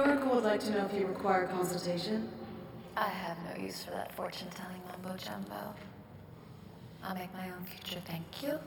Oracle would like to know if you require consultation. I have no use for that fortune-telling mumbo-jumbo. I'll make my own future, thank you.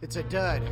It's a dud.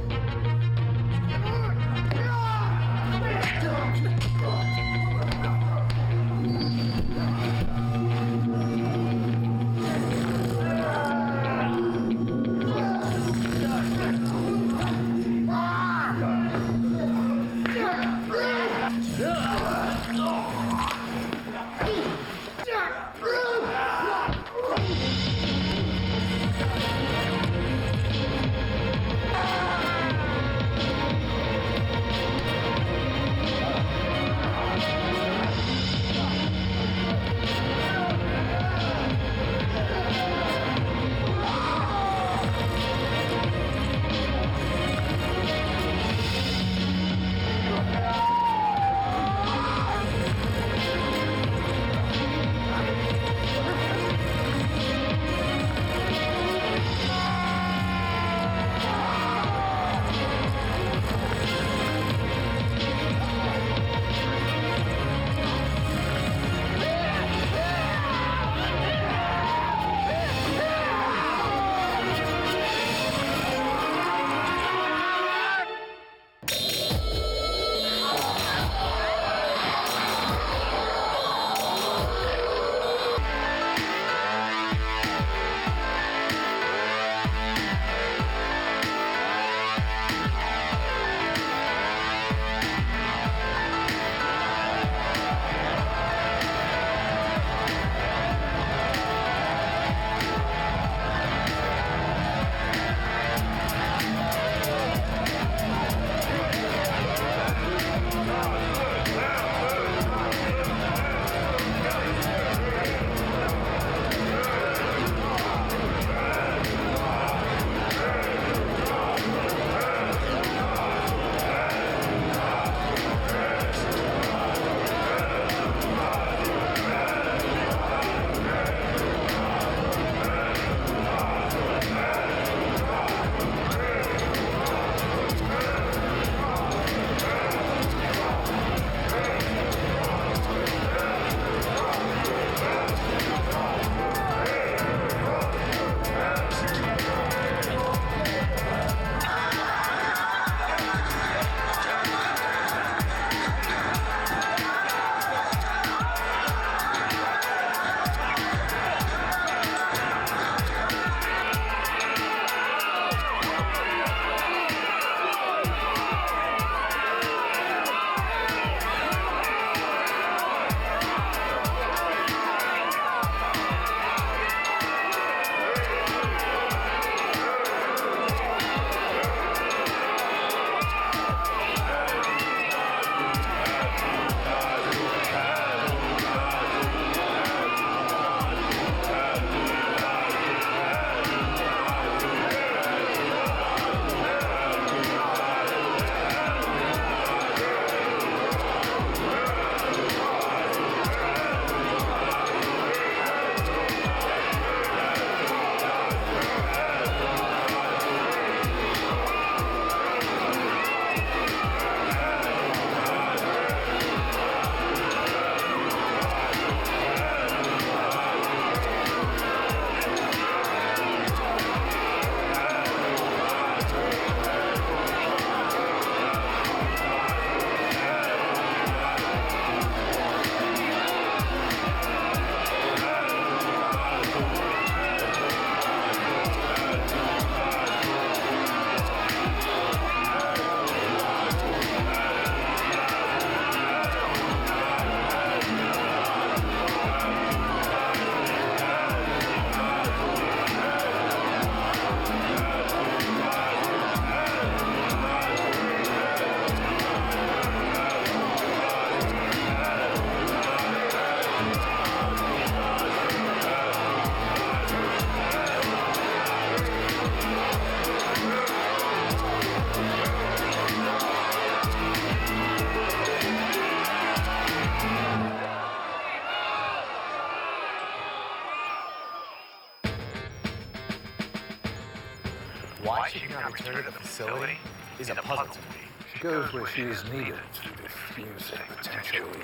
Why she did not return to the facility is a puzzle to me. She goes where she is needed to defuse a potentially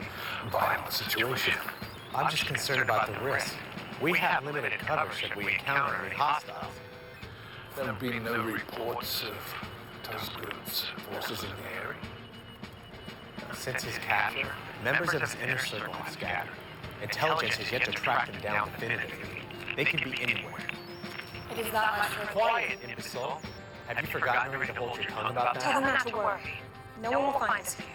violent situation. I'm just concerned about the risk. We have limited cover should we encounter any hostiles. There have been no reports of Tuzgood's forces in the area. Since his capture, members of his inner circle have scattered. Intelligence has yet to track them down definitively. They can be anywhere. It is that much for Quiet, imbecile. Have you forgotten where to hold your tongue about Tell them that? not to worry. No one will find us here.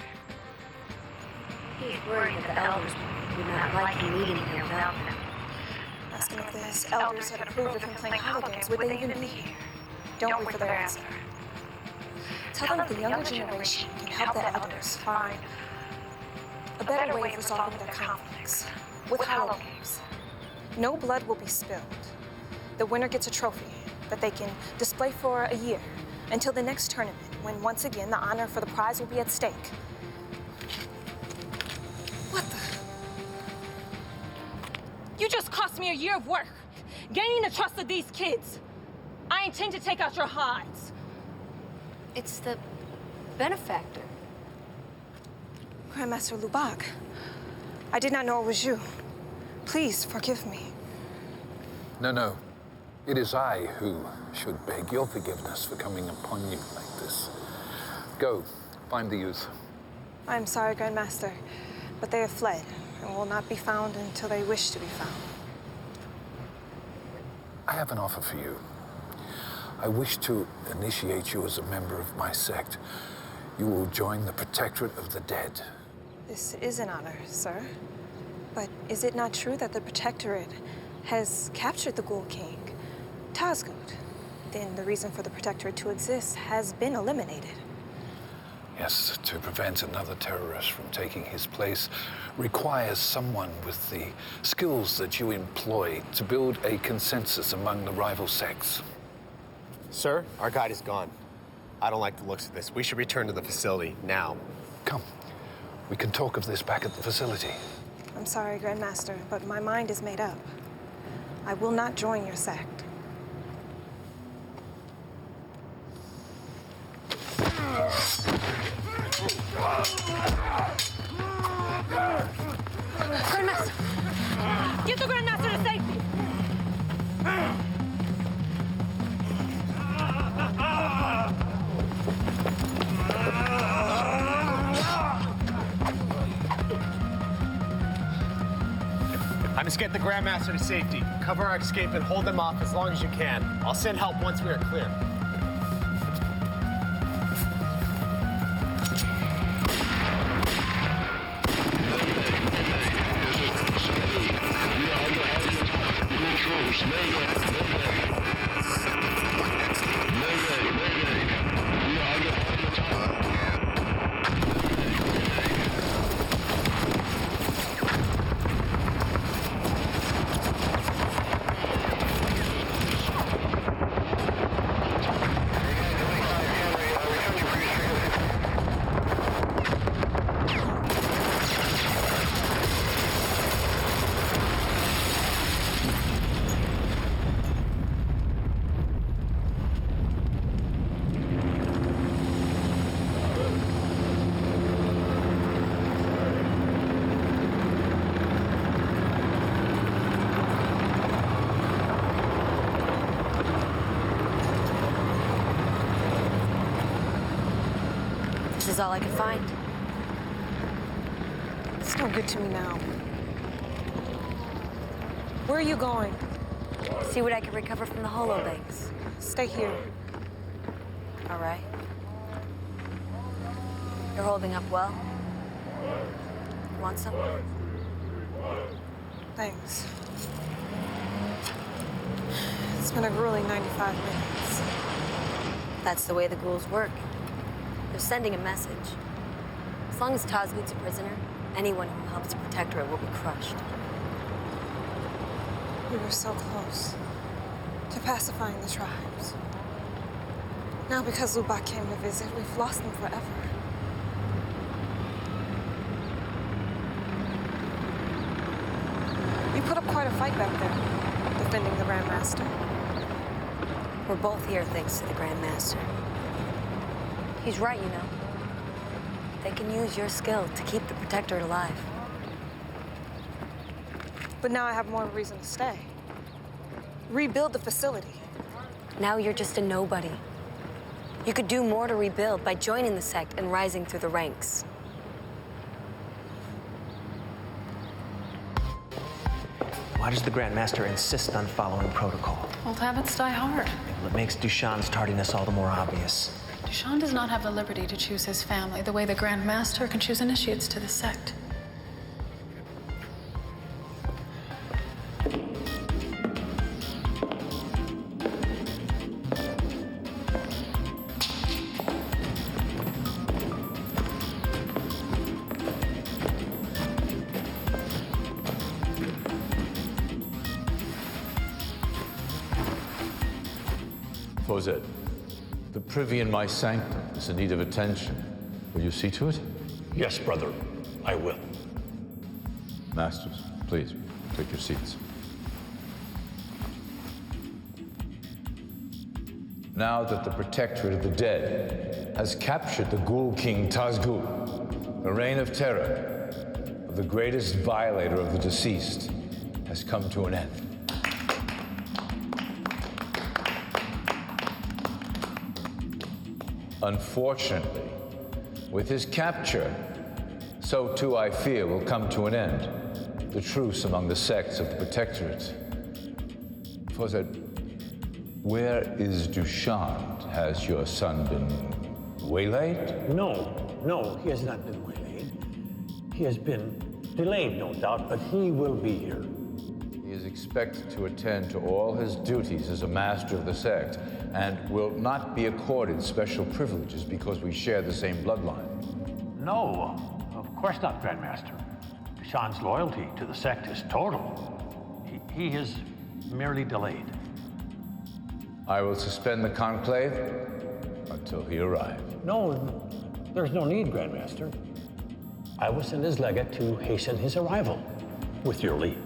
He's worried that the elders would not like him meeting here without them. Asking if the elders had approved of him playing holidays, would they even be here? Don't wait for their answer. Tell them the younger generation can help the elders find a better way of resolving their conflicts with holograms. No blood will be spilled. The winner gets a trophy that they can display for a year until the next tournament, when once again the honor for the prize will be at stake. What the? You just cost me a year of work, gaining the trust of these kids. I intend to take out your hides. It's the benefactor. Grandmaster Lubak, I did not know it was you. Please forgive me. No. It is I who should beg your forgiveness for coming upon you like this. Go, find the youth. I'm sorry, Grandmaster, but they have fled and will not be found until they wish to be found. I have an offer for you. I wish to initiate you as a member of my sect. You will join the Protectorate of the Dead. This is an honor, sir. But is it not true that the Protectorate has captured the Ghoul King, Tazgood? Then the reason for the Protectorate to exist has been eliminated. Yes, to prevent another terrorist from taking his place requires someone with the skills that you employ to build a consensus among the rival sects. Sir, our guide is gone. I don't like the looks of this. We should return to the facility now. Come, we can talk of this back at the facility. I'm sorry, Grandmaster, but my mind is made up. I will not join your sect. Grandmaster! Get the Grandmaster to safety! I must get the Grandmaster to safety. Cover our escape and hold them off as long as you can. I'll send help once we are clear. This is all I could find. It's no good to me now. Where are you going? See what I can recover from the holobanks. Stay here. All right. You're holding up well. You want some? Thanks. It's been a grueling 95 minutes. That's the way the ghouls work. They're sending a message. As long as Tazgood's a prisoner, anyone who helps the Protectorate will be crushed. We were so close to pacifying the tribes. Now, because Lubak came to visit, we've lost them forever. You put up quite a fight back there, defending the Grandmaster. We're both here thanks to the Grandmaster. He's right, you know. They can use your skill to keep the Protectorate alive. But now I have more reason to stay. Rebuild the facility. Now you're just a nobody. You could do more to rebuild by joining the sect and rising through the ranks. Why does the Grandmaster insist on following protocol? Old habits die hard. Well, it makes Dushan's tardiness all the more obvious. Dushan does not have the liberty to choose his family the way the Grandmaster can choose initiates to the sect. Fawzet, the privy in my sanctum is in need of attention. Will you see to it? Yes, brother, I will. Masters, please, take your seats. Now that the Protectorate of the Dead has captured the Ghoul King Tazgul, the reign of terror of the greatest violator of the deceased has come to an end. Unfortunately, with his capture, so too I fear will come to an end the truce among the sects of the Protectorate. Fawzet, where is Dushan? Has your son been waylaid? No, he has not been waylaid. He has been delayed, no doubt, but he will be here. He is expected to attend to all his duties as a master of the sect, and will not be accorded special privileges because we share the same bloodline. No, of course not, Grandmaster. Dushan's loyalty to the sect is total. He is merely delayed. I will suspend the Conclave until he arrives. No, there's no need, Grandmaster. I will send his legate to hasten his arrival, with your leave.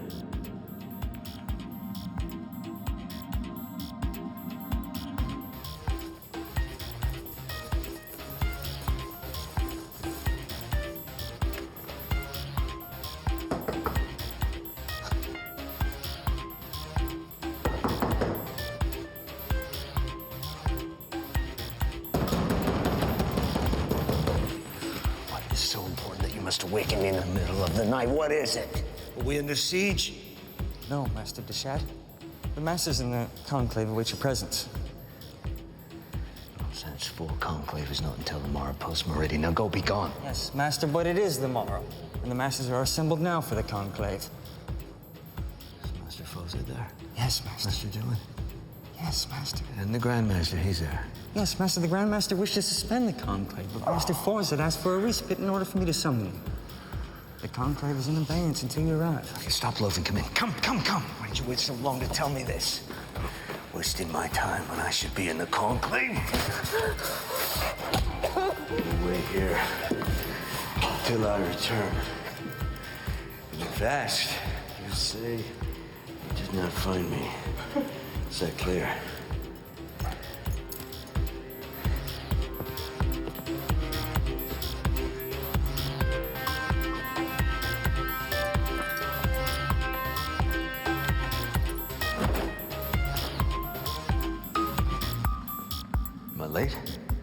Waking me in the middle of the night. What is it? Are we under siege? No, Master Deshad. The Masters in the Conclave await your presence. Nonsense, full Conclave is not until tomorrow post-meridian. Now go be gone. Yes, Master, but it is the morrow. And the Masters are assembled now for the Conclave. Is Master Fawzet there? Yes, Master. Master Dillon? Yes, Master. And the Grandmaster, he's there. Yes, Master, the Grandmaster wished to suspend the Conclave, but Master Fawzet asked for a respite in order for me to summon you. The Conclave is in abeyance until you arrive. Okay, stop loafing. Come in. Come. Why did you wait so long to tell me this? Wasting my time when I should be in the Conclave. You wait here till I return. And if asked, you say you did not find me. Is that clear? Late?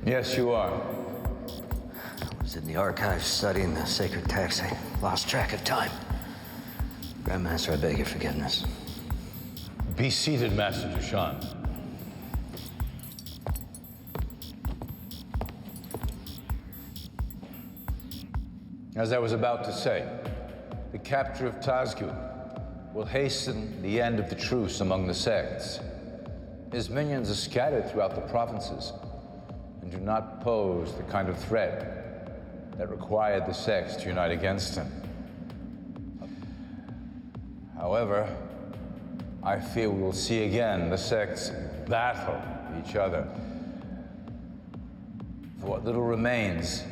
Yes, you are. I was in the archives studying the sacred text. I lost track of time. Grandmaster, I beg your forgiveness. Be seated, Master Dushan. As I was about to say, the capture of Tazgul will hasten the end of the truce among the sects. His minions are scattered throughout the provinces and do not pose the kind of threat that required the sects to unite against him. However, I fear we will see again the sects battle each other what little remains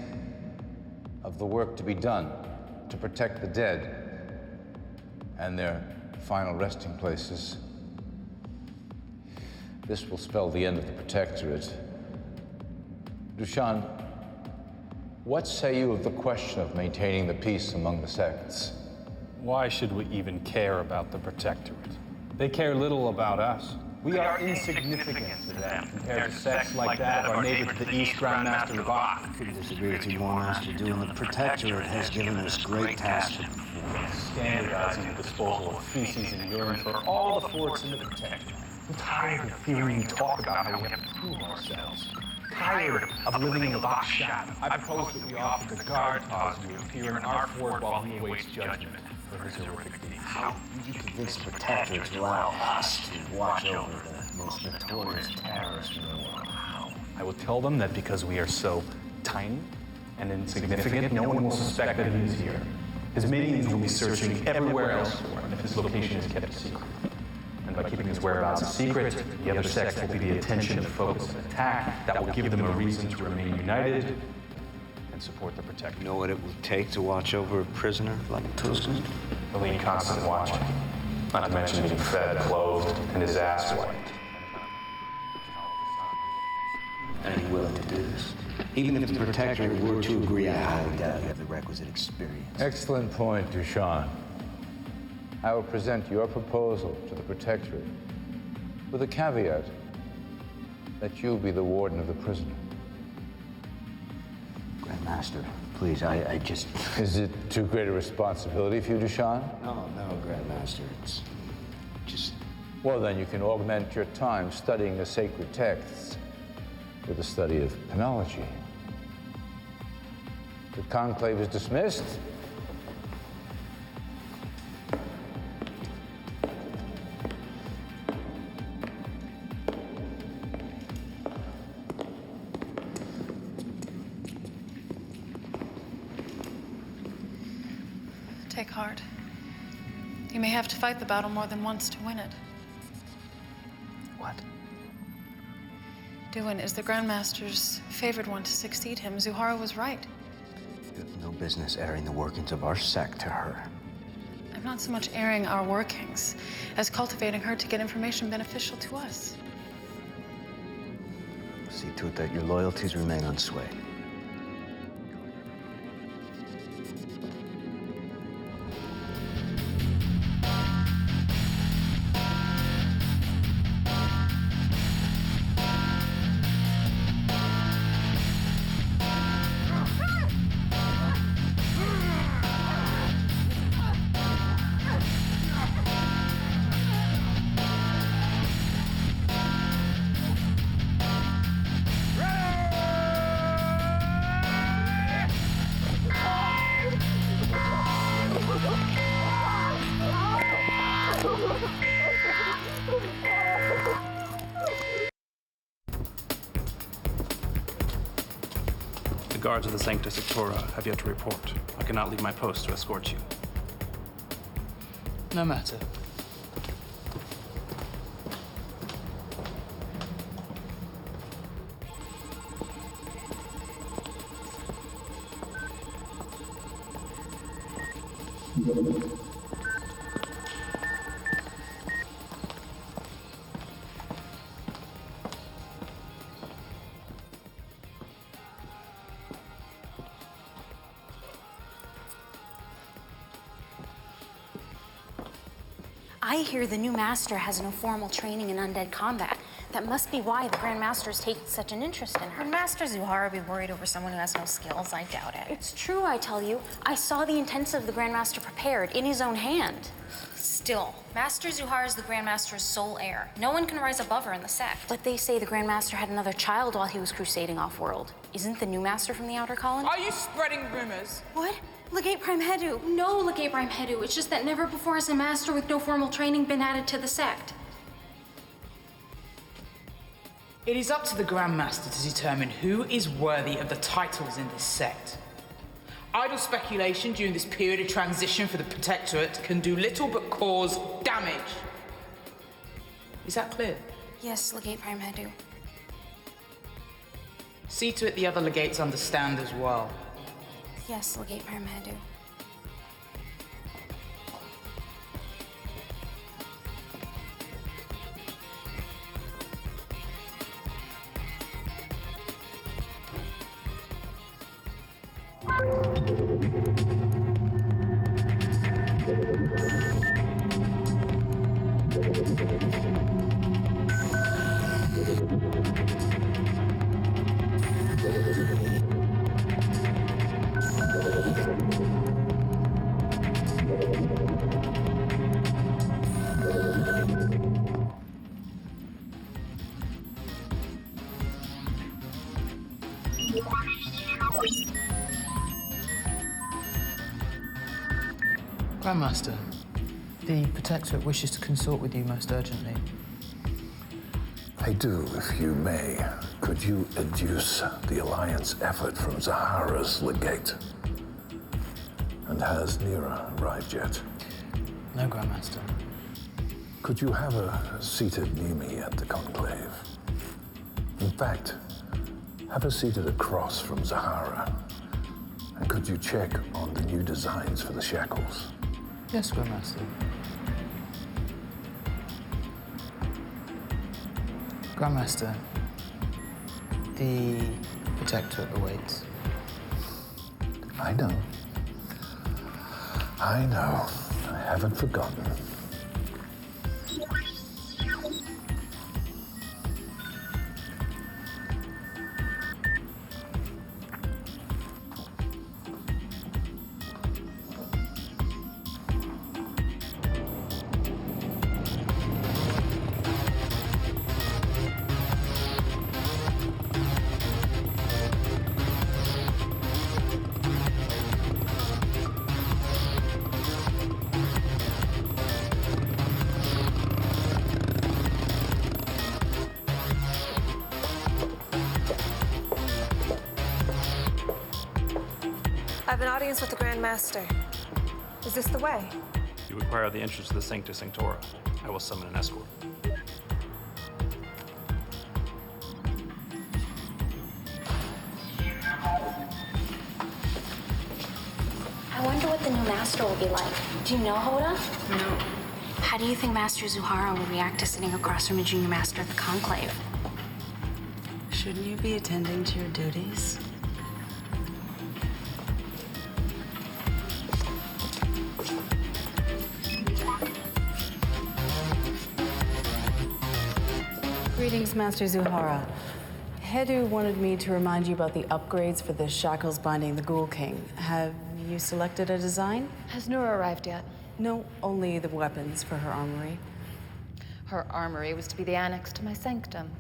of the work to be done to protect the dead and their final resting places. This will spell the end of the Protectorate. Dushan, what say you of the question of maintaining the peace among the sects? Why should we even care about the Protectorate? They care little about us. We are insignificant to them compared to sects like that of our neighbor to the east, Grandmaster Levant. I couldn't disagree with you more, Master. Doing the Protectorate has given us great tasks to perform. Standardizing the disposal of feces and urine for all the forts in the Protectorate. I'm tired of hearing you talk about how we have to prove ourselves. Tired of living in the box shadow. I propose that we offer the guard Oswald to appear in our fort while he awaits judgment for his horrific deeds. How did you convince the Protectorate to allow us to watch over the most notorious terrorists in the world? How? I will tell them that because we are so tiny and insignificant, no one will suspect that he is here. His minions will be searching everywhere else for him if his location is kept a secret. And by keeping his whereabouts a secret, the other sects will be the attention, the focus of attack that will give them a reason to remain united and support the Protectorate. You know what it would take to watch over a prisoner like Tuscan? He'll need constant watching. Not to mention being fed, clothed, and his ass wiped. Are you willing to do this? Even if the Protectorate were to agree, I highly doubt you have the requisite experience. Excellent point, Dushan. I will present your proposal to the Protectorate with a caveat that you be the warden of the prisoner. Grandmaster, please, I just... Is it too great a responsibility for you, Dushan? No, Grandmaster, it's just... Well, then you can augment your time studying the sacred texts with the study of penology. The Conclave is dismissed. Take heart. You may have to fight the battle more than once to win it. What? Duin is the Grandmaster's favored one to succeed him. Zuhara was right. You have no business airing the workings of our sect to her. I'm not so much airing our workings as cultivating her to get information beneficial to us. See to it that your loyalties remain unswayed. The guards of the Sancta Sectora have yet to report. I cannot leave my post to escort you. No matter. I hear the new master has no formal training in undead combat. That must be why the Grand Master's taking such an interest in her. Would Master Zuhara be worried over someone who has no skills? I doubt it. It's true, I tell you. I saw the intensive the Grand Master prepared in his own hand. Still, Master Zuhara is the Grand Master's sole heir. No one can rise above her in the sect. But they say the Grand Master had another child while he was crusading off-world. Isn't the new master from the Outer Colony? Are you spreading rumors? What? Legate Prime Hedu. No, Legate Prime Hedu. It's just that never before has a master with no formal training been added to the sect. It is up to the Grand Master to determine who is worthy of the titles in this sect. Idle speculation during this period of transition for the Protectorate can do little but cause damage. Is that clear? Yes, Legate Prime Hedu. See to it the other legates understand as well. Yes, Legate Paramedic. Grandmaster, the Protectorate wishes to consult with you most urgently. I do, if you may. Could you adduce the Alliance effort from Zahara's legate? And has Nera arrived yet? No, Grandmaster. Could you have her seated near me at the Conclave? In fact, have her seated across from Zahara. And could you check on the new designs for the shackles? Yes, Grandmaster. Grandmaster, the Protectorate awaits. I know. I know. I haven't forgotten. I have an audience with the Grand Master. Is this the way? You require the entrance to the Sancta Sanctora. I will summon an escort. I wonder what the new master will be like. Do you know, Hoda? No. How do you think Master Zuhara would react to sitting across from a junior master at the Conclave? Shouldn't you be attending to your duties? Greetings, Master Zuhara. Hedu wanted me to remind you about the upgrades for the shackles binding the Ghoul King. Have you selected a design? Has Nera arrived yet? No, only the weapons for her armory. Her armory was to be the annex to my sanctum.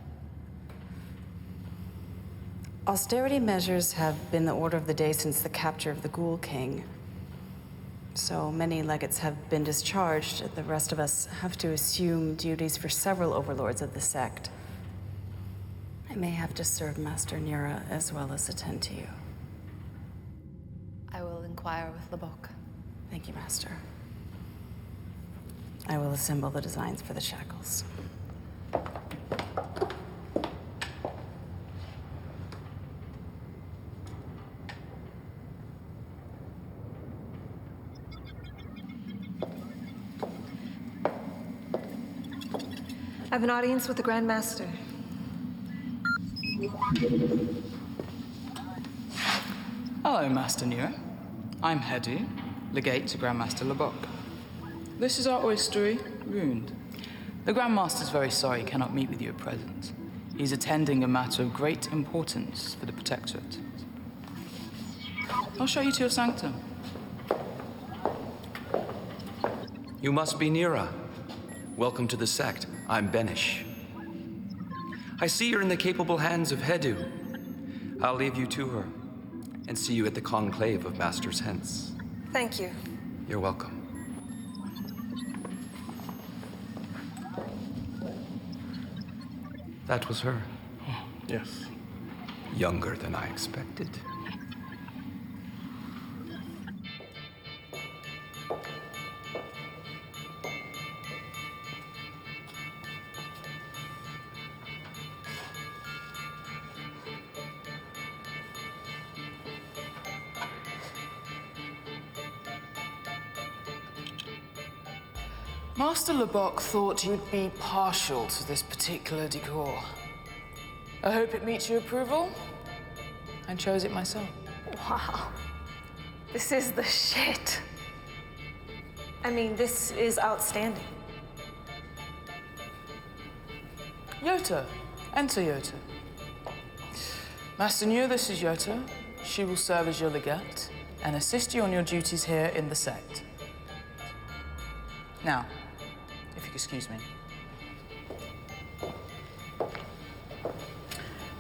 Austerity measures have been the order of the day since the capture of the Ghoul King. So many legates have been discharged. The rest of us have to assume duties for several overlords of the sect. I may have to serve Master Nera as well as attend to you. I will inquire with Labok. Thank you, Master. I will assemble the designs for the shackles. I have an audience with the Grand Master. Hello, Master Nera. I'm Hedu, legate to Grandmaster Labok. This is our oystery, Ruined. The Grandmaster's very sorry he cannot meet with you at present. He's attending a matter of great importance for the Protectorate. I'll show you to your sanctum. You must be Nera. Welcome to the sect. I'm Benish. I see you're in the capable hands of Hedu. I'll leave you to her, and see you at the Conclave of Masters hence. Thank you. You're welcome. That was her. Yes. Younger than I expected. Master Lubbock thought you'd be partial to this particular decor. I hope it meets your approval. I chose it myself. Wow. This is the shit. I mean, this is outstanding. Yota. Enter Yota. Master Nera, this is Yota. She will serve as your legate and assist you on your duties here in the sect. Now, if you could excuse me.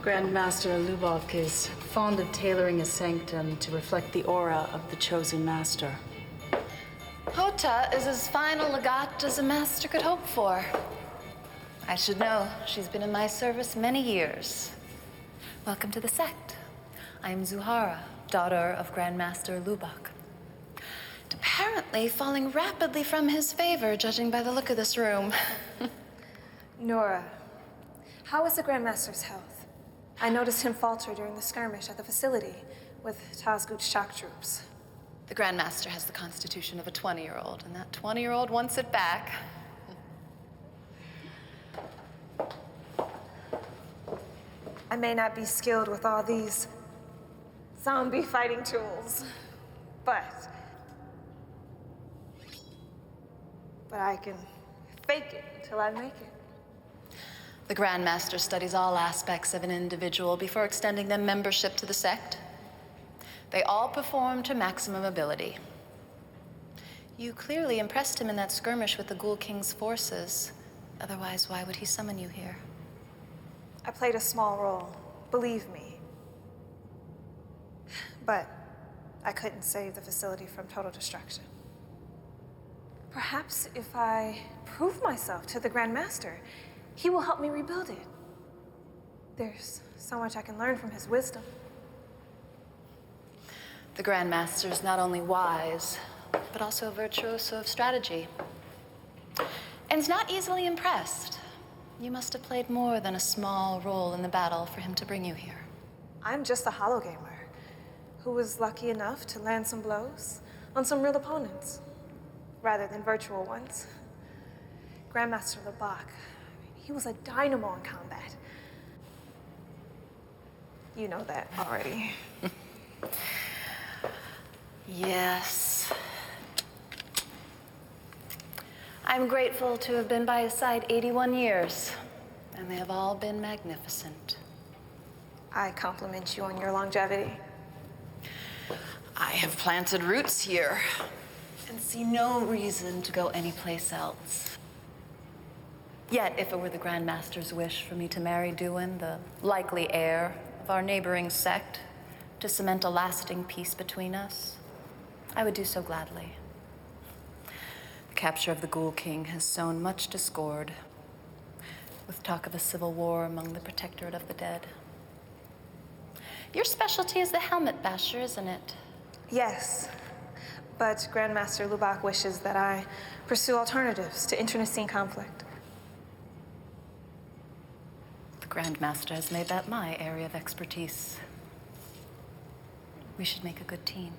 Grandmaster Lubbock is fond of tailoring his sanctum to reflect the aura of the chosen master. Hota is as fine a legate as a master could hope for. I should know. She's been in my service many years. Welcome to the sect. I am Zuhara, daughter of Grandmaster Lubbock. And apparently falling rapidly from his favor, judging by the look of this room. Nora, how is the Grandmaster's health? I noticed him falter during the skirmish at the facility with Tazgut's shock troops. The Grandmaster has the constitution of a 20-year-old, and that 20-year-old wants it back. I may not be skilled with all these zombie fighting tools, but I can fake it until I make it. The Grandmaster studies all aspects of an individual before extending them membership to the sect. They all perform to maximum ability. You clearly impressed him in that skirmish with the Ghoul King's forces. Otherwise, why would he summon you here? I played a small role, believe me. But I couldn't save the facility from total destruction. Perhaps if I prove myself to the Grandmaster, he will help me rebuild it. There's so much I can learn from his wisdom. The Grandmaster is not only wise, but also a virtuoso of strategy. And is not easily impressed. You must have played more than a small role in the battle for him to bring you here. I'm just a hollow gamer who was lucky enough to land some blows on some real opponents, rather than virtual ones. Grandmaster Lubbock, he was a dynamo in combat. You know that already. Yes. I'm grateful to have been by his side 81 years, and they have all been magnificent. I compliment you on your longevity. I have planted roots here and see no reason to go anyplace else. Yet, if it were the Grandmaster's wish for me to marry Duin, the likely heir of our neighboring sect, to cement a lasting peace between us, I would do so gladly. The capture of the Ghoul King has sown much discord, with talk of a civil war among the Protectorate of the dead. Your specialty is the helmet basher, isn't it? Yes, but Grandmaster Lubbock wishes that I pursue alternatives to internecine conflict. The Grandmaster has made that my area of expertise. We should make a good team.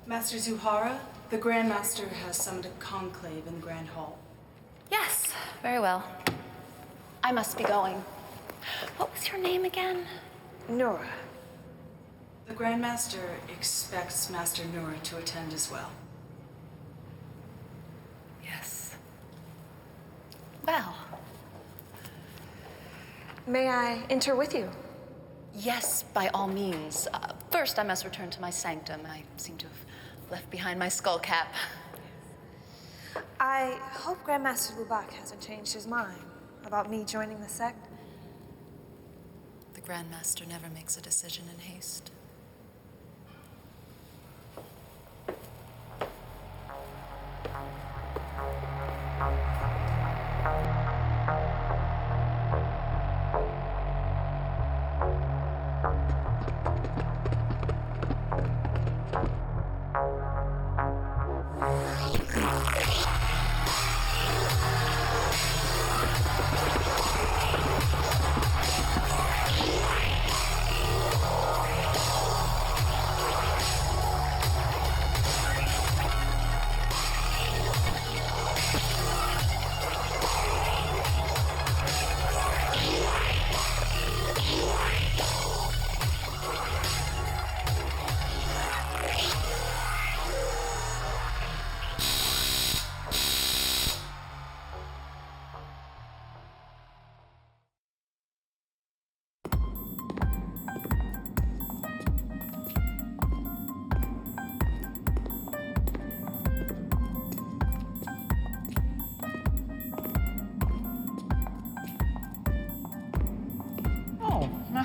Master Zuhara, the Grandmaster has summoned a conclave in the Grand Hall. Yes, very well. I must be going. What was your name again? Nora. The Grandmaster expects Master Nera to attend as well. Yes. Well. May I enter with you? Yes, by all means. First, I must return to my sanctum. I seem to have left behind my skull cap. I hope Grandmaster Lubbock hasn't changed his mind about me joining the sect. The Grandmaster never makes a decision in haste.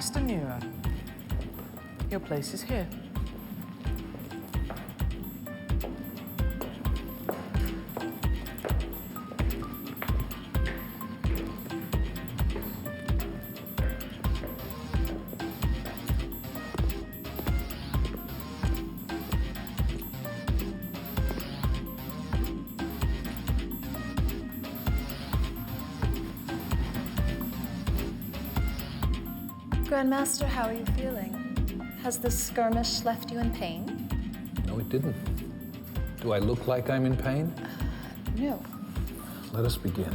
Master Nera, your place is here. Grandmaster, how are you feeling? Has the skirmish left you in pain? No, it didn't. Do I look like I'm in pain? No. Let us begin.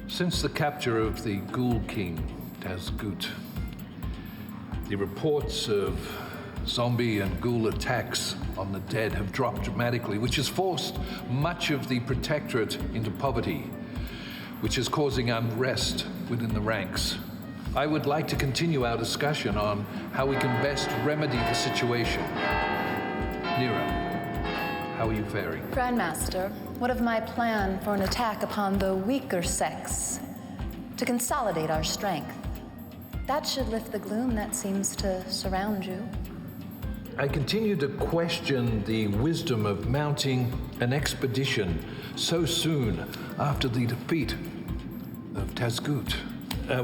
Since the capture of the Ghoul King, Tazgut, the reports of zombie and ghoul attacks on the dead have dropped dramatically, which has forced much of the Protectorate into poverty, which is causing unrest within the ranks. I would like to continue our discussion on how we can best remedy the situation. Nera, how are you faring? Grandmaster, what of my plan for an attack upon the weaker sects to consolidate our strength? That should lift the gloom that seems to surround you. I continue to question the wisdom of mounting an expedition so soon after the defeat of Tazgut.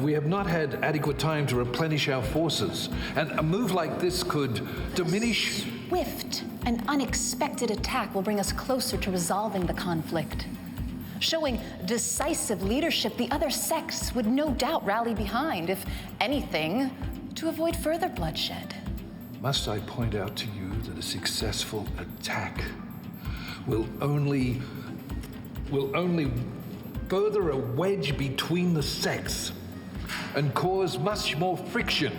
We have not had adequate time to replenish our forces, and a move like this could diminish... Swift and unexpected attack will bring us closer to resolving the conflict. Showing decisive leadership, the other sects would no doubt rally behind, if anything, to avoid further bloodshed. Must I point out to you that a successful attack will only further a wedge between the sects and cause much more friction.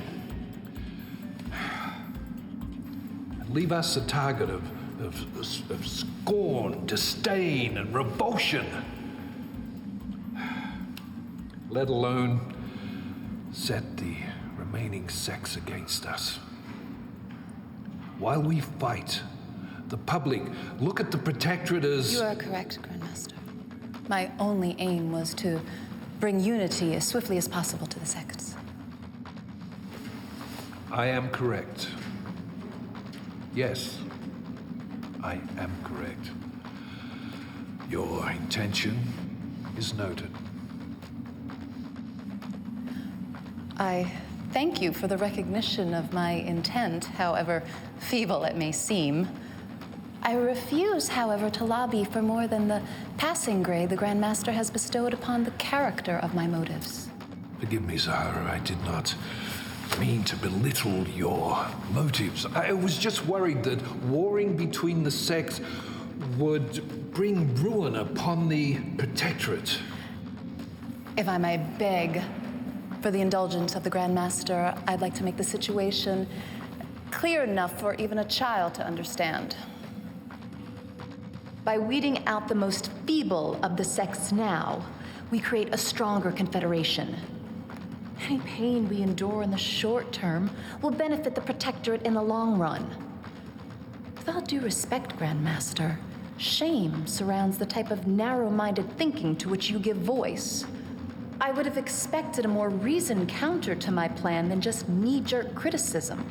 And leave us a target of scorn, disdain, and revulsion. Let alone set the remaining sects against us. While we fight, the public look at the Protectorate as... You are correct, Grandmaster. My only aim was to bring unity as swiftly as possible to the sects. I am correct. Yes, I am correct. Your intention is noted. I thank you for the recognition of my intent, however feeble it may seem. I refuse, however, to lobby for more than the passing grade the Grandmaster has bestowed upon the character of my motives. Forgive me, Zahra. I did not mean to belittle your motives. I was just worried that warring between the sects would bring ruin upon the Protectorate. If I may beg for the indulgence of the Grandmaster, I'd like to make the situation clear enough for even a child to understand. By weeding out the most feeble of the sects now, we create a stronger confederation. Any pain we endure in the short term will benefit the Protectorate in the long run. With all due respect, Grandmaster, shame surrounds the type of narrow-minded thinking to which you give voice. I would have expected a more reasoned counter to my plan than just knee-jerk criticism,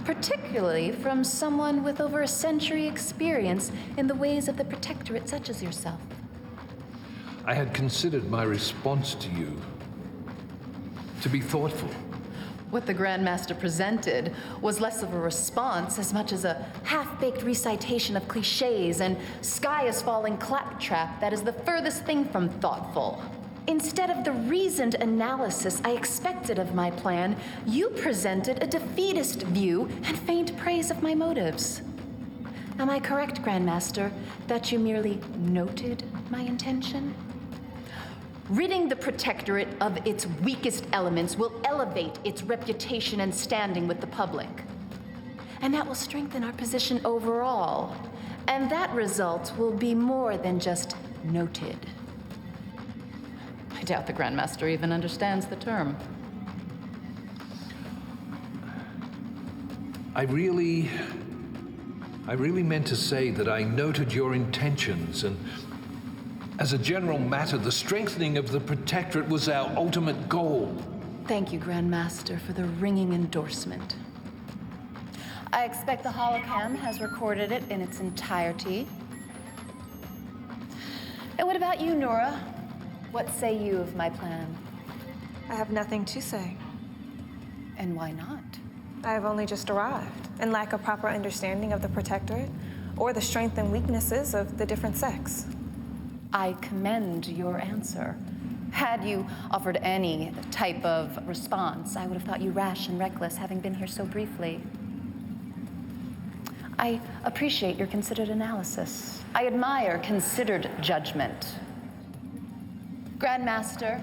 particularly from someone with over a century experience in the ways of the Protectorate, such as yourself. I had considered my response to you to be thoughtful. What the Grandmaster presented was less of a response as much as a half-baked recitation of cliches and sky-is-falling claptrap that is the furthest thing from thoughtful. Instead of the reasoned analysis I expected of my plan, you presented a defeatist view and feigned praise of my motives. Am I correct, Grandmaster, that you merely noted my intention? Ridding the Protectorate of its weakest elements will elevate its reputation and standing with the public. And that will strengthen our position overall. And that result will be more than just noted. I doubt the Grandmaster even understands the term. I really meant to say that I noted your intentions and As a general matter, the strengthening of the Protectorate was our ultimate goal. Thank you, Grand Master, for the ringing endorsement. I expect the holocam has recorded it in its entirety. And what about you, Nora? What say you of my plan? I have nothing to say. And why not? I have only just arrived and lack a proper understanding of the Protectorate or the strengths and weaknesses of the different sects. I commend your answer. Had you offered any type of response, I would have thought you rash and reckless, having been here so briefly. I appreciate your considered analysis. I admire considered judgment. Grand Master,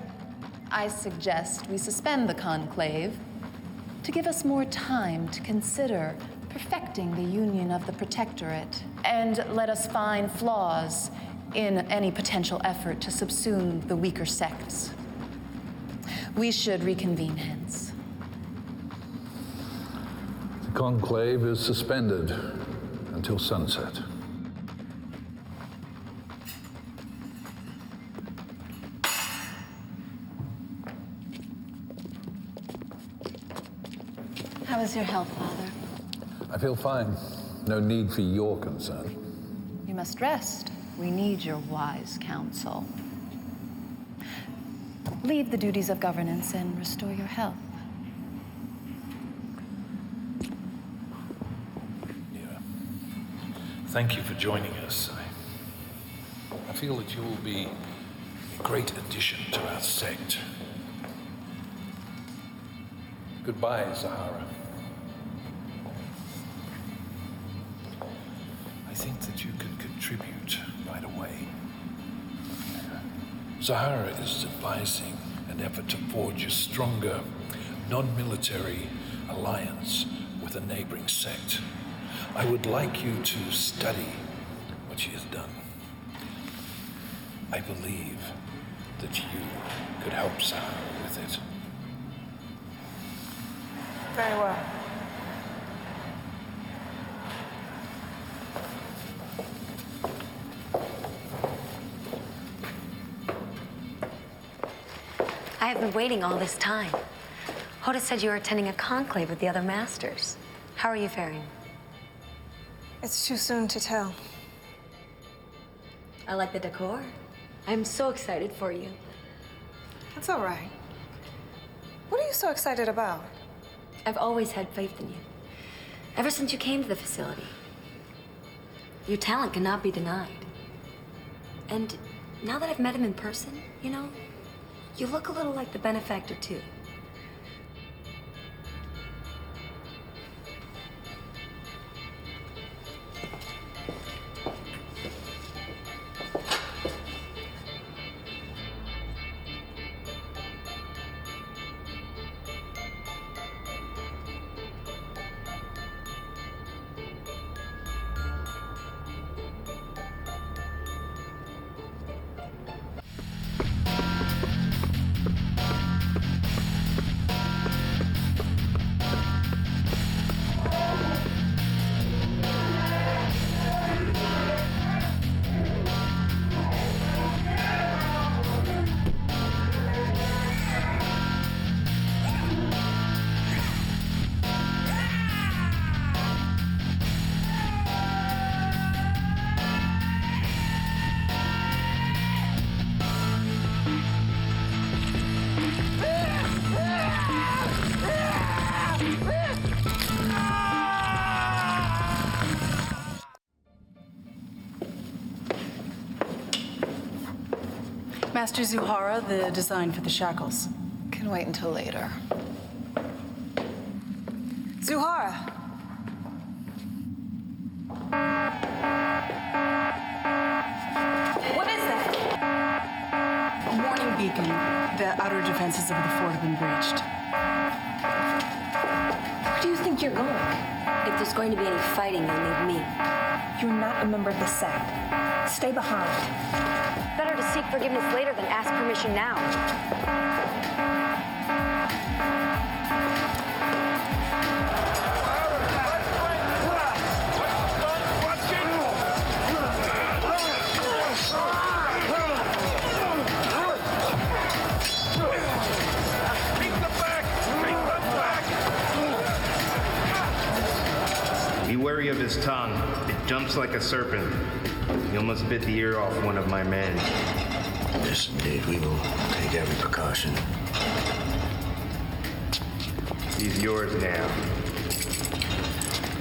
I suggest we suspend the Conclave to give us more time to consider perfecting the union of the Protectorate, and let us find flaws in any potential effort to subsume the weaker sects. We should reconvene hence. The Conclave is suspended until sunset. How is your health, Father? I feel fine. No need for your concern. You must rest. We need your wise counsel. Leave the duties of governance and restore your health. Yeah. Thank you for joining us. I feel that you will be a great addition to our sect. Goodbye, Zahara. I think that you could contribute right away. Zahara is advising an effort to forge a stronger, non-military alliance with a neighboring sect. I would like you to study what she has done. I believe that you could help Zahara with it. Very well. I have been waiting all this time. Hoda said you were attending a conclave with the other masters. How are you faring? It's too soon to tell. I like the decor. I'm so excited for you. That's all right. What are you so excited about? I've always had faith in you. Ever since you came to the facility. Your talent cannot be denied. And now that I've met him in person, you know, you look a little like the benefactor, too. Master Zuhara, the design for the shackles. Can wait until later. Zuhara! What is that? A warning beacon. The outer defenses of the fort have been breached. Where do you think you're going? If there's going to be any fighting, you'll need me. You're not a member of the sect. Stay behind. Better to seek forgiveness later than ask permission now. wary of his tongue. It jumps like a serpent. He almost bit the ear off one of my men. Yes, indeed. We will take every precaution. He's yours now.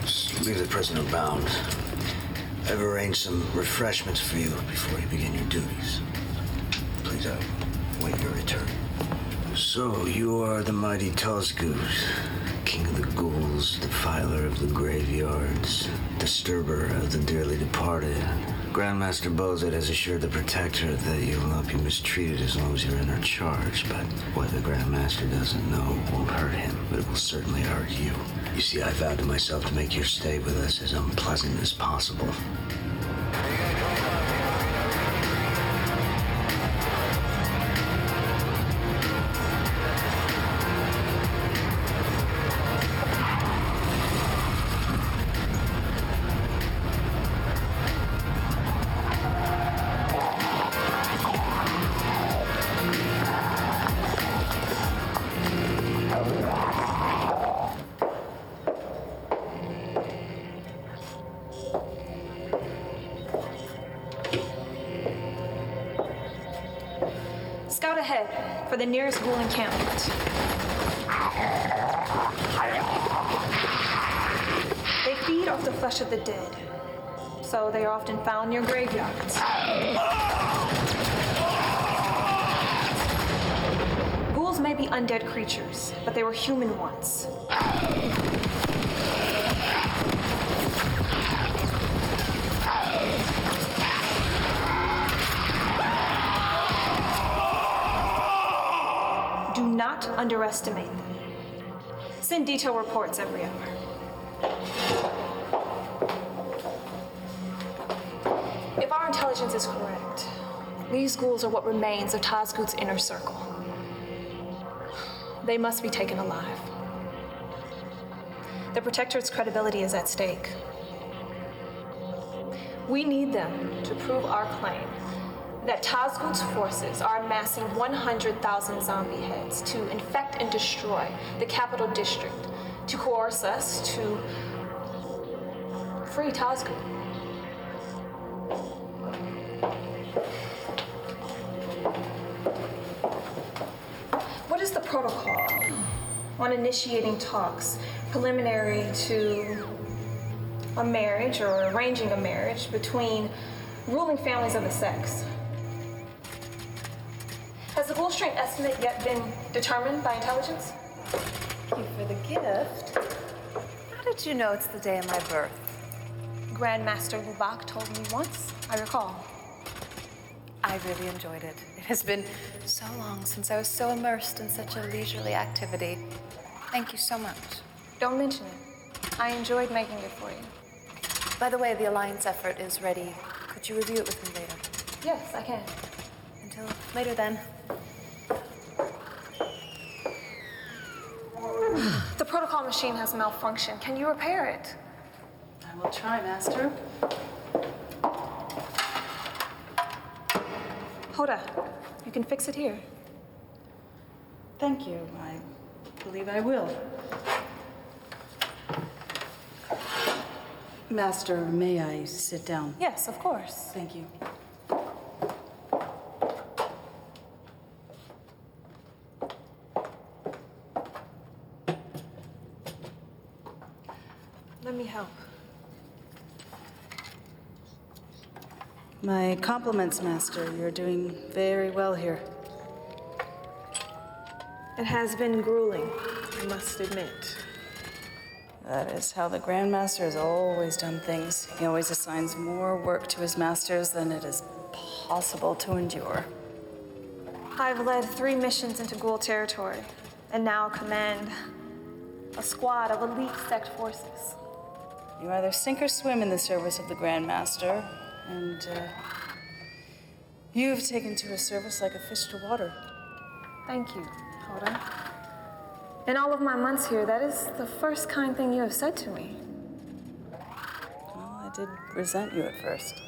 Just leave the prisoner bound. I've arranged some refreshments for you before you begin your duties. Please, await your return. So, you are the mighty Tazgut, king of the ghouls, defiler of the graveyards, disturber of the dearly departed. Grandmaster Bozet has assured the Protectorate that you will not be mistreated as long as you're in our charge, but what the Grandmaster doesn't know won't hurt him, but it will certainly hurt you. You see, I vowed to myself to make your stay with us as unpleasant as possible. Scout ahead for the nearest ghoul encampment. They feed off the flesh of the dead, so they are often found near graveyards. Ghouls may be undead creatures, but they were human once. Do not underestimate them. Send detailed reports every hour. If our intelligence is correct, these ghouls are what remains of Tazgut's inner circle. They must be taken alive. The Protectorate's credibility is at stake. We need them to prove our claim that Tazgut's forces are amassing 100,000 zombie heads to infect and destroy the capital district, to coerce us to free Tazgut. What is the protocol on initiating talks preliminary to a marriage or arranging a marriage between ruling families of the sex? Has the ghoul strength estimate yet been determined by intelligence? Thank you for the gift. How did you know it's the day of my birth? Grandmaster Lubak told me once, I recall. I really enjoyed it. It has been so long since I was so immersed in such a leisurely activity. Thank you so much. Don't mention it. I enjoyed making it for you. By the way, the Alliance effort is ready. Could you review it with me later? Yes, I can. Until later then. The protocol machine has malfunctioned. Can you repair it? I will try, Master. Hoda, you can fix it here. Thank you. I believe I will. Master, may I sit down? Yes, of course. Thank you. Let me help. My compliments, Master. You're doing very well here. It has been grueling, I must admit. That is how the Grandmaster has always done things. He always assigns more work to his masters than it is possible to endure. I've led 3 missions into ghoul territory, and now command a squad of elite sect forces. You either sink or swim in the service of the Grandmaster, and you've taken to a service like a fish to water. Thank you, Hoda. In all of my months here, that is the first kind thing you have said to me. Well, I did resent you at first.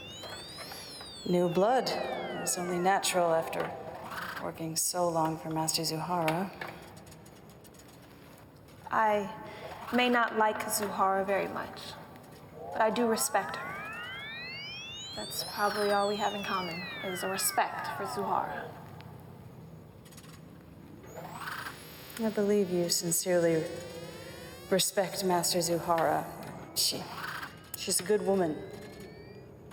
New blood. It was only natural after working so long for Master Zuhara. I may not like Zuhara very much, but I do respect her. That's probably all we have in common, is a respect for Zuhara. I believe you sincerely respect Master Zuhara. She's a good woman.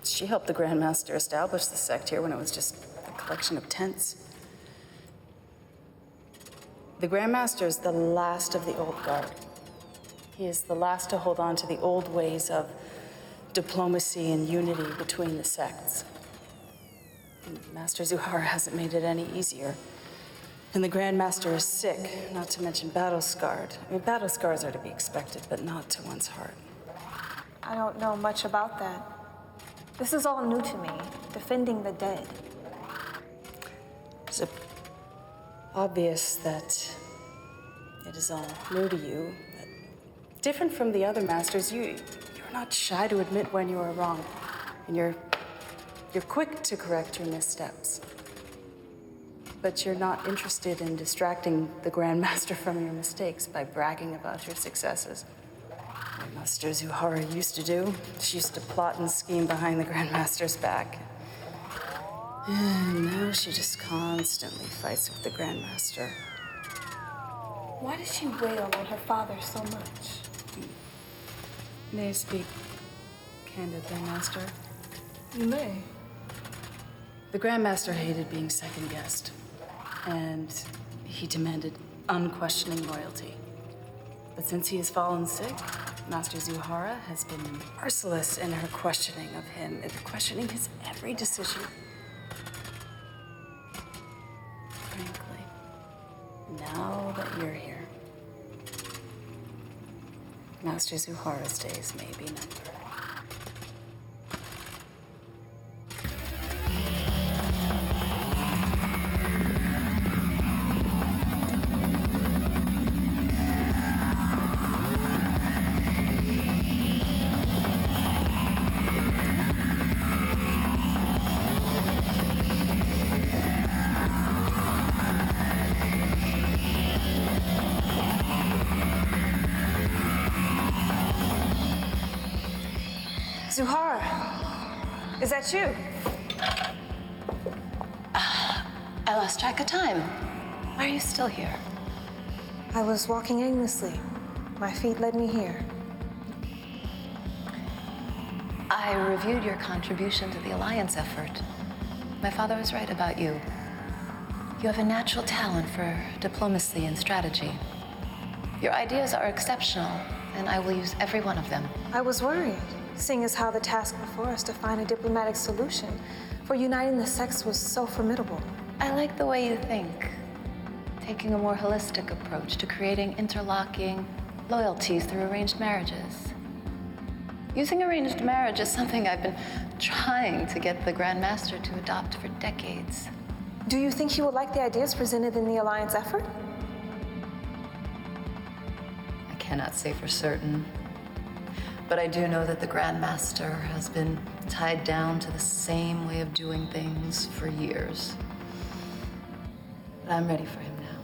She helped the Grand Master establish the sect here when it was just a collection of tents. The Grand Master is the last of the old guard. He is the last to hold on to the old ways of diplomacy and unity between the sects. And Master Zuhara hasn't made it any easier. And the Grand Master is sick, not to mention battle-scarred. I mean, battle scars are to be expected, but not to one's heart. I don't know much about that. This is all new to me, defending the dead. It's obvious that it is all new to you. Different from the other masters, you're not shy to admit when you are wrong. And you're quick to correct your missteps. But you're not interested in distracting the Grand Master from your mistakes by bragging about your successes. Like Master Zuhara used to do. She used to plot and scheme behind the Grand Master's back. And now she just constantly fights with the Grand Master. Why does she wail on her father so much? May I speak candidly, Master? You may. The Grand Master hated being second-guessed, and he demanded unquestioning loyalty. But since he has fallen sick, Master Zuhara has been merciless in her questioning of him, and questioning his every decision. Frankly, now that you're here, Master Zuhara's days may be numbered. Zuhara, is that you? I lost track of time. Why are you still here? I was walking aimlessly. My feet led me here. I reviewed your contribution to the Alliance effort. My father was right about you. You have a natural talent for diplomacy and strategy. Your ideas are exceptional, and I will use every one of them. I was worried, seeing as how the task before us to find a diplomatic solution for uniting the sects was so formidable. I like the way you think, taking a more holistic approach to creating interlocking loyalties through arranged marriages. Using arranged marriage is something I've been trying to get the Grand Master to adopt for decades. Do you think he would like the ideas presented in the Alliance effort? I cannot say for certain. But I do know that the Grand Master has been tied down to the same way of doing things for years. But I'm ready for him now.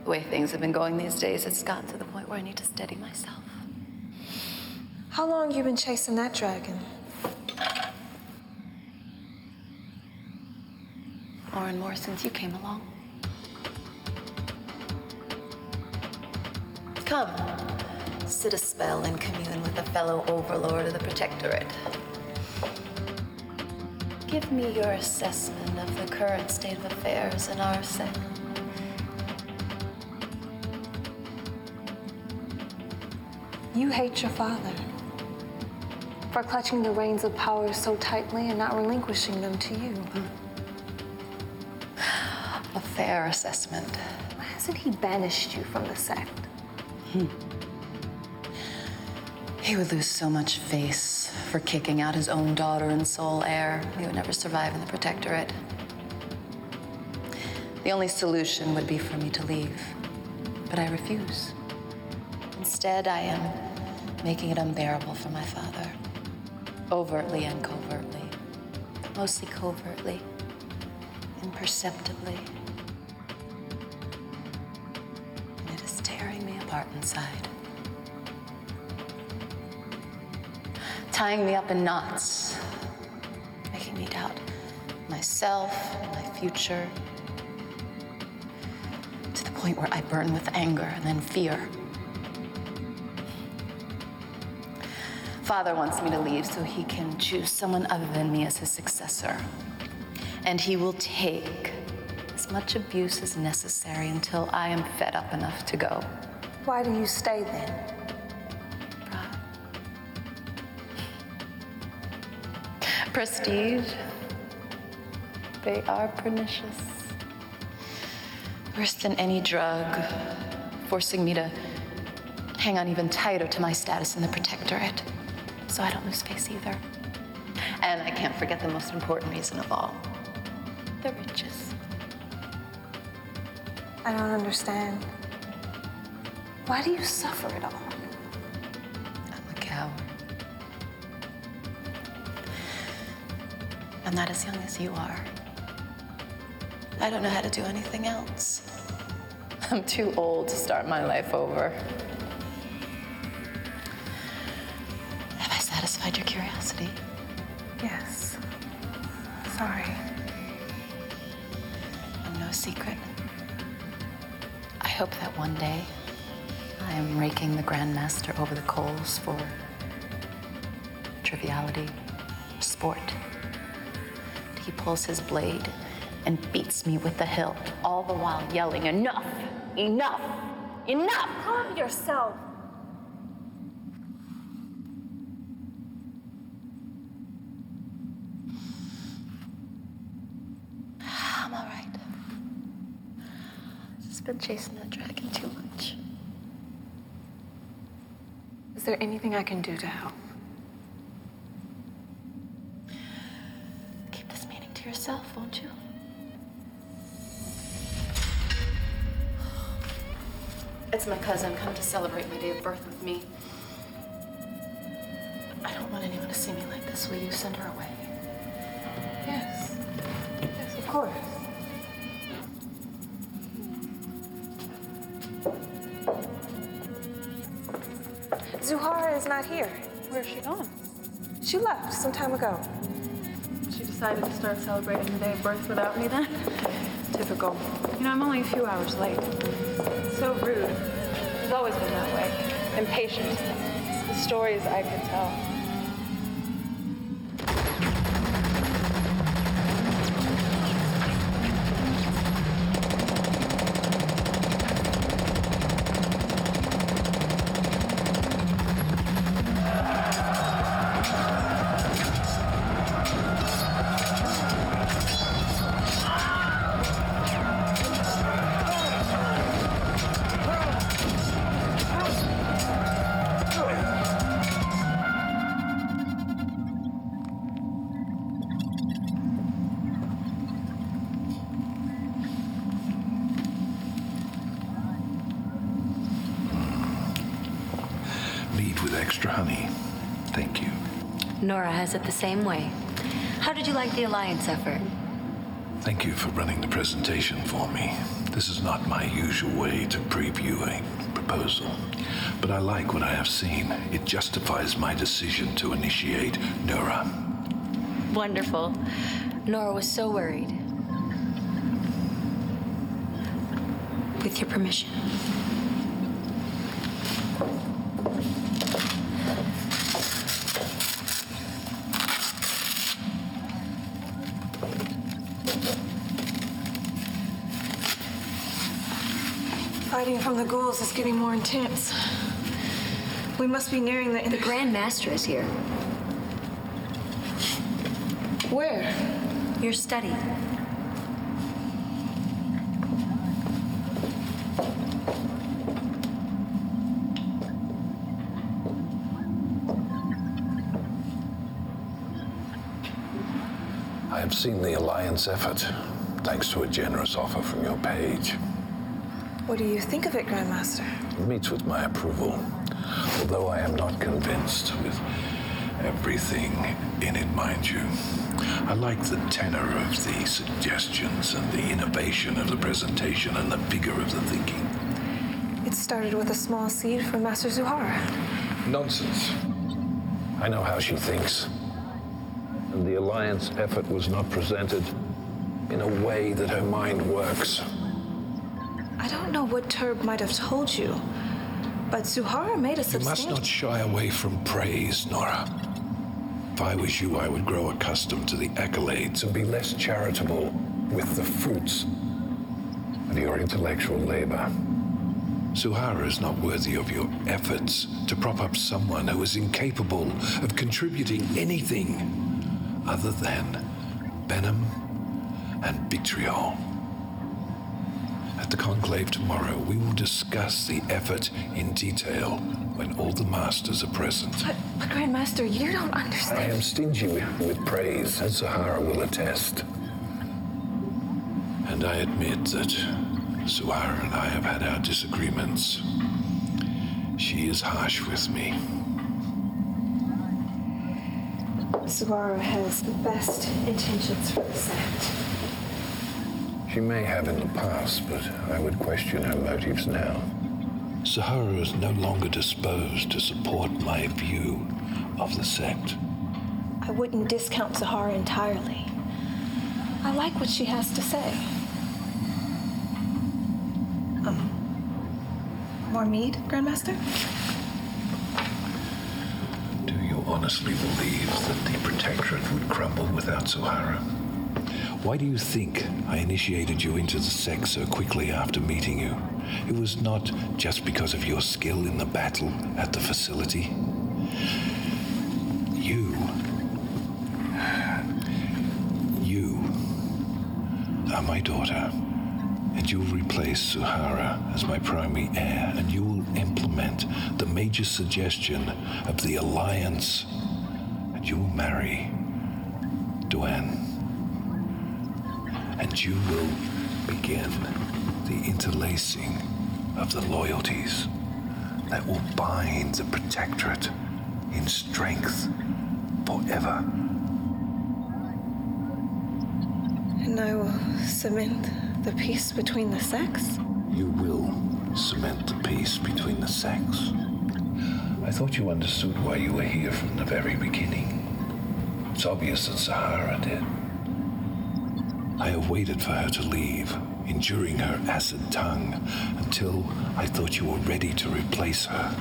The way things have been going these days, it's gotten to the point where I need to steady myself. How long you been chasing that dragon? More and more since you came along. Come, sit a spell and commune with a fellow overlord of the Protectorate. Give me your assessment of the current state of affairs in our sect. You hate your father for clutching the reins of power so tightly and not relinquishing them to you. A fair assessment. Why hasn't he banished you from the sect? He would lose so much face for kicking out his own daughter and sole heir. He would never survive in the Protectorate. The only solution would be for me to leave, but I refuse. Instead, I am making it unbearable for my father. Overtly and covertly. Mostly covertly. Imperceptibly. And it is tearing me apart inside. Tying me up in knots. Making me doubt myself and my future. To the point where I burn with anger and then fear. Father wants me to leave so he can choose someone other than me as his successor. And he will take as much abuse as necessary until I am fed up enough to go. Why do you stay then? Prestige. They are pernicious. Worse than any drug, forcing me to hang on even tighter to my status in the Protectorate, so I don't lose face either. And I can't forget the most important reason of all, the riches. I don't understand. Why do you suffer it all? I'm a coward. I'm not as young as you are. I don't know how to do anything else. I'm too old to start my life over. Have I satisfied your curiosity? Yes. Sorry. And no secret. I hope that one day I am raking the Grand Master over the coals for triviality, sport. He pulls his blade and beats me with the hilt, all the while yelling, "Enough! Enough! Enough!" Calm yourself. I'm all right. I've just been chasing that dragon too much. Is there anything I can do to help? Keep this meeting to yourself, won't you? It's my cousin come to celebrate my day of birth with me. I don't want anyone to see me like this. Will you send her away? Yes. Yes, of course. Zuhara is not here. Where's she gone? She left some time ago. She decided to start celebrating the day of birth without me then? Typical. You know, I'm only a few hours late. So rude. She's always been that way. Impatient. The stories I could tell. Extra honey. Thank you. Nora has it the same way. How did you like the Alliance effort? Thank you for running the presentation for me. This is not my usual way to preview a proposal, but I like what I have seen. It justifies my decision to initiate Nera. Wonderful. Nora was so worried. With your permission. Fighting from the ghouls is getting more intense. We must be nearing the... The Grand Master is here. Where? Your study. I have seen the Alliance effort, thanks to a generous offer from your page. What do you think of it, Grandmaster? It meets with my approval, although I am not convinced with everything in it, mind you. I like the tenor of the suggestions and the innovation of the presentation and the vigor of the thinking. It started with a small seed from Master Zuhara. Nonsense. I know how she thinks. And the Alliance effort was not presented in a way that her mind works. I don't know what Turb might have told you, but Zuhara made a You must substantial... not shy away from praise, Nora. If I was you, I would grow accustomed to the accolades and be less charitable with the fruits of your intellectual labor. Zuhara is not worthy of your efforts to prop up someone who is incapable of contributing anything other than venom and vitriol. At the Conclave tomorrow, we will discuss the effort in detail when all the masters are present. But Grandmaster, you don't understand. I am stingy with praise, as Zuhara will attest. And I admit that Zuhara and I have had our disagreements. She is harsh with me. Zuhara has the best intentions for the sect. She may have in the past, but I would question her motives now. Zuhara is no longer disposed to support my view of the sect. I wouldn't discount Zuhara entirely. I like what she has to say. More mead, Grandmaster? Do you honestly believe that the Protectorate would crumble without Zuhara? Why do you think I initiated you into the sect so quickly after meeting you? It was not just because of your skill in the battle at the facility. You are my daughter, and you will replace Zuhara as my primary heir, and you will implement the major suggestion of the Alliance, and you will marry Duane. And you will begin the interlacing of the loyalties that will bind the Protectorate in strength forever. And I will cement the peace between the sects? You will cement the peace between the sects. I thought you understood why you were here from the very beginning. It's obvious that Zuhara did. I have waited for her to leave, enduring her acid tongue, until I thought you were ready to replace her.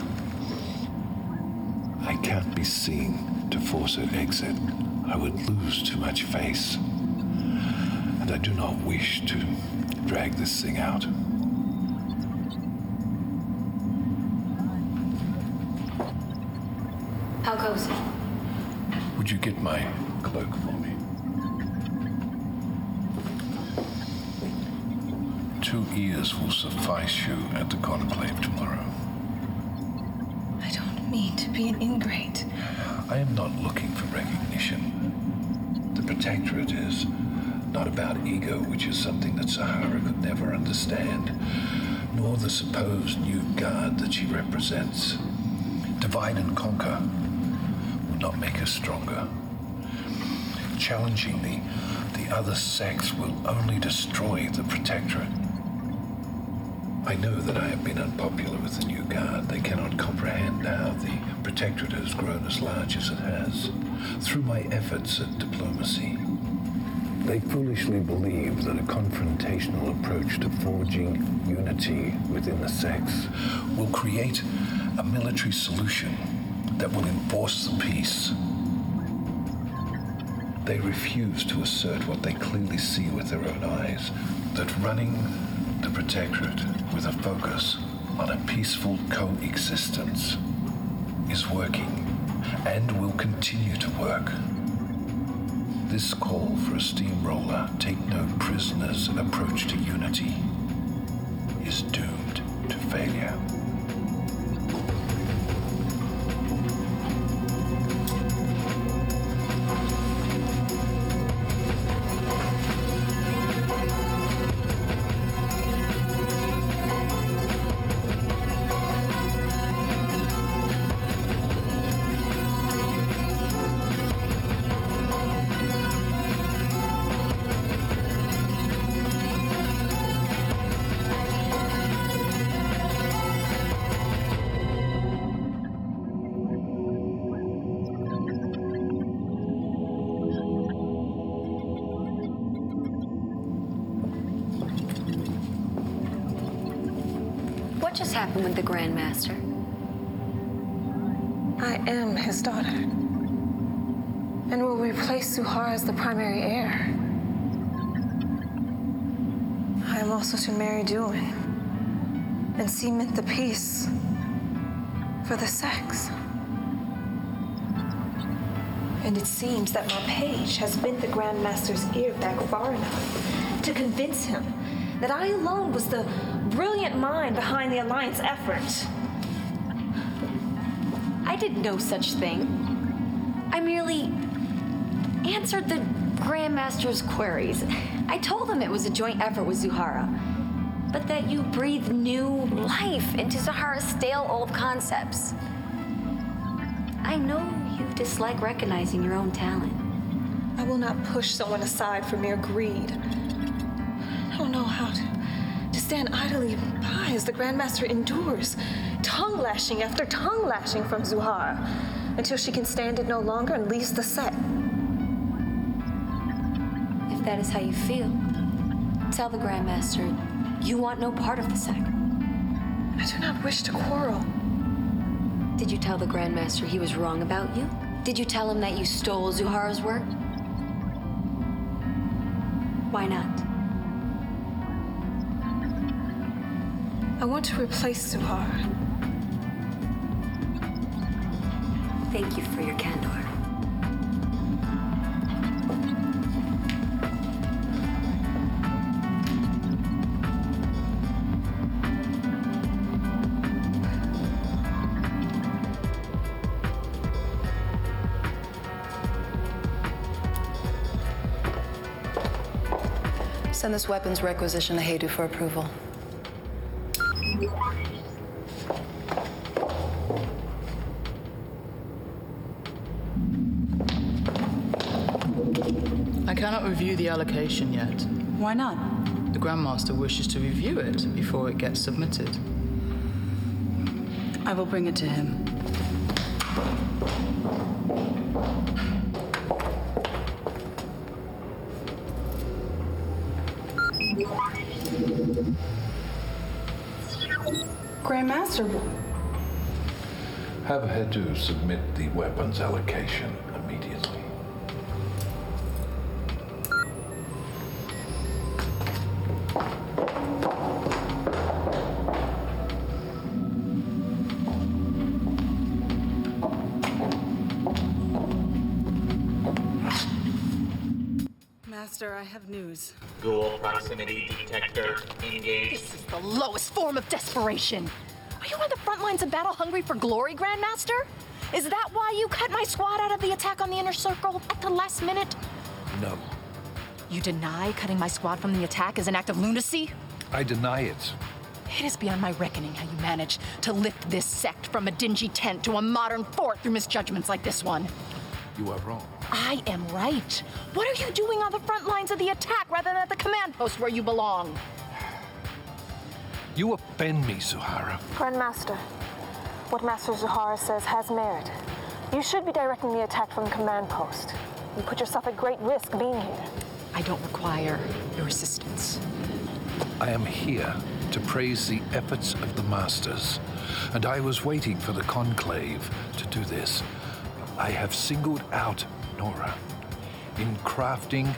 I can't be seen to force her exit. I would lose too much face. And I do not wish to drag this thing out. How goes it? Would you get my cloak for me? 2 ears will suffice you at the Conclave tomorrow. I don't mean to be an ingrate. I am not looking for recognition. The Protectorate is not about ego, which is something that Zuhara could never understand, nor the supposed new guard that she represents. Divide and conquer will not make us stronger. Challenging the other sects will only destroy the Protectorate. I know that I have been unpopular with the new guard. They cannot comprehend how the Protectorate has grown as large as it has through my efforts at diplomacy. They foolishly believe that a confrontational approach to forging unity within the sects will create a military solution that will enforce the peace. They refuse to assert what they clearly see with their own eyes, that running the Protectorate with a focus on a peaceful coexistence is working and will continue to work. This call for a steamroller, take no prisoners approach to unity is doomed to failure. What just happened with the Grand Master? I am his daughter, and will replace Zuhara as the primary heir. I am also to marry Duin and cement the peace for the sex. And it seems that my page has bent the Grand Master's ear back far enough to convince him that I alone was the brilliant mind behind the Alliance effort. I did no such thing. I merely answered the Grand Master's queries. I told him it was a joint effort with Zuhara, but that you breathed new life into Zuhara's stale old concepts. I know you dislike recognizing your own talent. I will not push someone aside for mere greed. I don't know how to stand idly by as the Grandmaster endures tongue lashing after tongue lashing from Zuhara until she can stand it no longer and leaves the set. If that is how you feel, tell the Grandmaster you want no part of the sect. I do not wish to quarrel. Did you tell the Grandmaster he was wrong about you? Did you tell him that you stole Zuhara's work? Why not? I want to replace Zuhara. Thank you for your candor. Send this weapons requisition to Hedu for approval. I cannot review the allocation yet. Why not? The Grandmaster wishes to review it before it gets submitted. I will bring it to him. Grandmaster. Have Hedu submit the weapons allocation immediately. Master, I have news. Ghoul proximity detector engaged. This is the lowest form of desperation. Are you on the front lines of battle hungry for glory, Grandmaster? Is that why you cut my squad out of the attack on the inner circle at the last minute? No, You deny cutting my squad from the attack is an act of lunacy? I deny it. It is beyond my reckoning how you manage to lift this sect from a dingy tent to a modern fort through misjudgments like this one. You are wrong. I am right. What are you doing on the front lines of the attack rather than at the command post where you belong? You offend me, Zuhara. Grandmaster, what Master Zuhara says has merit. You should be directing the attack from the command post. You put yourself at great risk being here. I don't require your assistance. I am here to praise the efforts of the Masters, and I was waiting for the Conclave to do this. I have singled out Nera. In crafting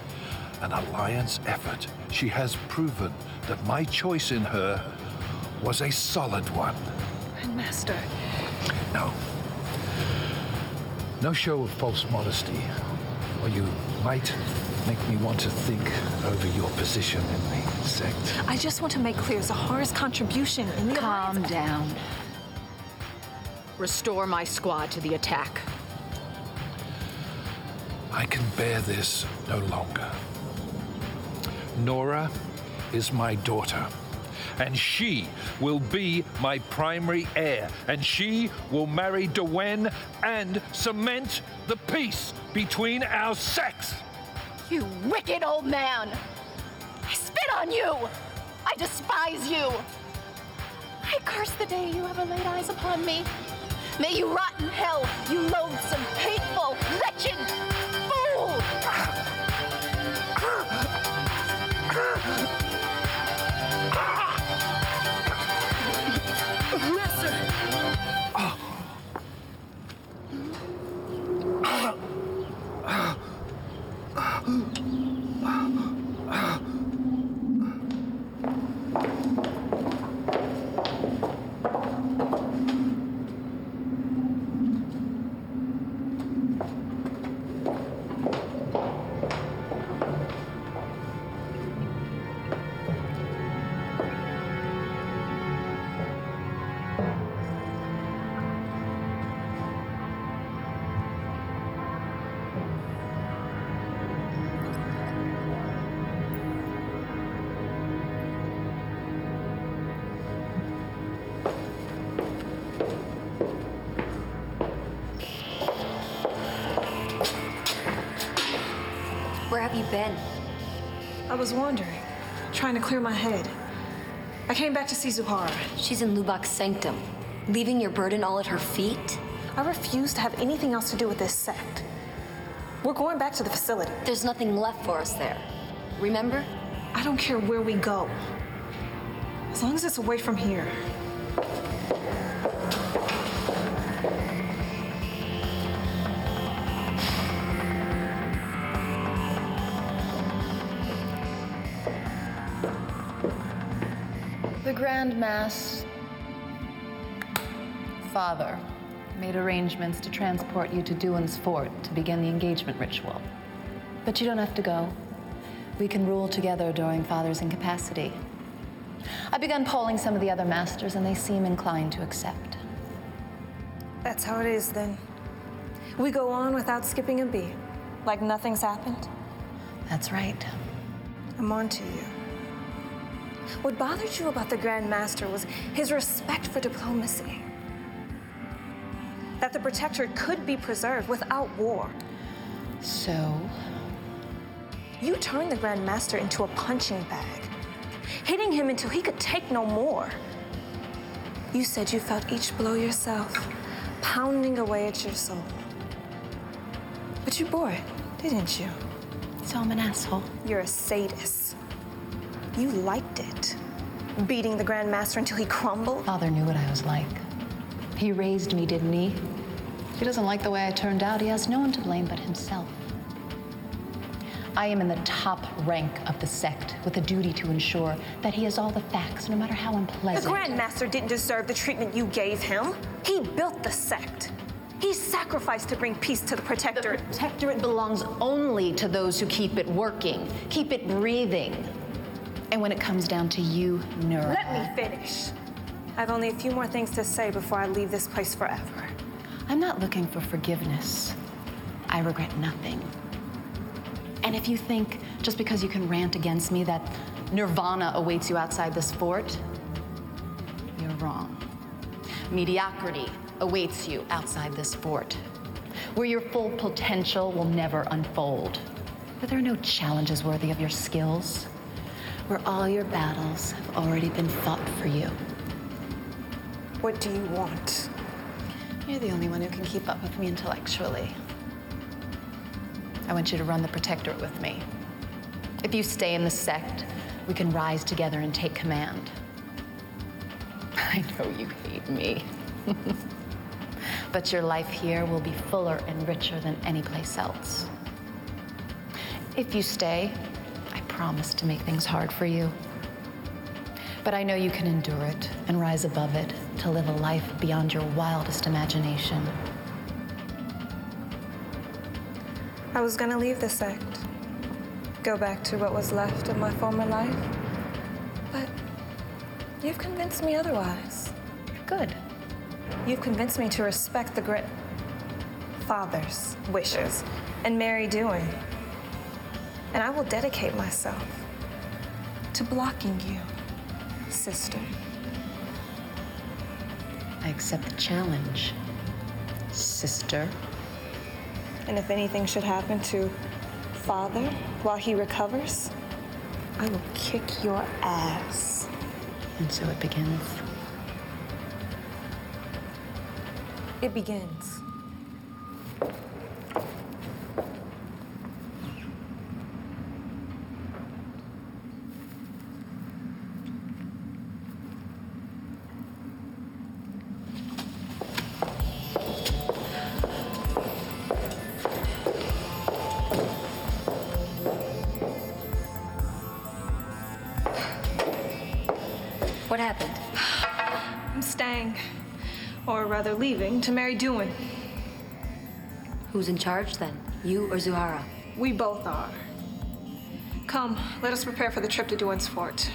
an alliance effort, she has proven that my choice in her was a solid one. Grandmaster. No. No show of false modesty, or you might make me want to think over your position in the sect. I just want to make clear Zuhara's contribution in the Calm alliance. down. Restore my squad to the attack. I can bear this no longer. Nera is my daughter, and she will be my primary heir, and she will marry Dowen and cement the peace between our sects. You wicked old man! I spit on you! I despise you! I curse the day you ever laid eyes upon me. May you rot in hell, you loathsome, hateful, wretched fool! have you been? I was wandering, trying to clear my head. I came back to see Zuhara. She's in Lubak's sanctum, leaving your burden all at her feet? I refuse to have anything else to do with this sect. We're going back to the facility. There's nothing left for us there. Remember? I don't care where we go. As long as it's away from here. The Grand Mass Father made arrangements to transport you to Duan's fort to begin the engagement ritual. But you don't have to go. We can rule together during Father's incapacity. I've begun polling some of the other masters, and they seem inclined to accept. That's how it is, then. We go on without skipping a beat, like nothing's happened. That's right. I'm on to you. What bothered you about the Grand Master was his respect for diplomacy. That the Protectorate could be preserved without war. So? You turned the Grand Master into a punching bag, hitting him until he could take no more. You said you felt each blow yourself, pounding away at your soul. But you bore it, didn't you? So I'm an asshole. You're a sadist. You liked it, beating the Grand Master until he crumbled. Father knew what I was like. He raised me, didn't he? If he doesn't like the way I turned out, he has no one to blame but himself. I am in the top rank of the sect with a duty to ensure that he has all the facts, no matter how unpleasant. The Grand Master didn't deserve the treatment you gave him. He built the sect. He sacrificed to bring peace to the Protectorate. The Protectorate belongs only to those who keep it working, keep it breathing. And when it comes down to you, Nera. Let me finish. I have only a few more things to say before I leave this place forever. I'm not looking for forgiveness. I regret nothing. And if you think, just because you can rant against me, that nirvana awaits you outside this fort, you're wrong. Mediocrity awaits you outside this fort, where your full potential will never unfold. But there are no challenges worthy of your skills, where all your battles have already been fought for you. What do you want? You're the only one who can keep up with me intellectually. I want you to run the Protectorate with me. If you stay in the sect, we can rise together and take command. I know you hate me. But your life here will be fuller and richer than any place else. If you stay, I promise to make things hard for you. But I know you can endure it and rise above it to live a life beyond your wildest imagination. I was gonna leave the sect, go back to what was left of my former life, but you've convinced me otherwise. Good. You've convinced me to respect the great Father's wishes and marry Duan. And I will dedicate myself to blocking you, sister. I accept the challenge, sister. And if anything should happen to Father while he recovers, I will kick your ass. And so it begins. It begins. What happened? I'm staying, or rather leaving, to marry Duan. Who's in charge then? You or Zuhara? We both are. Come, let us prepare for the trip to Duan's fort.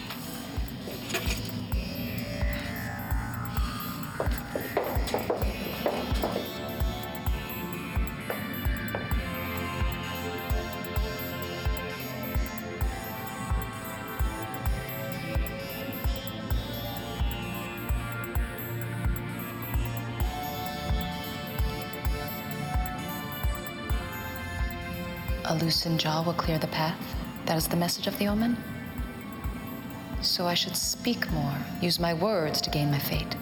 A loosened jaw will clear the path. That is the message of the omen. So I should speak more, use my words to gain my fate.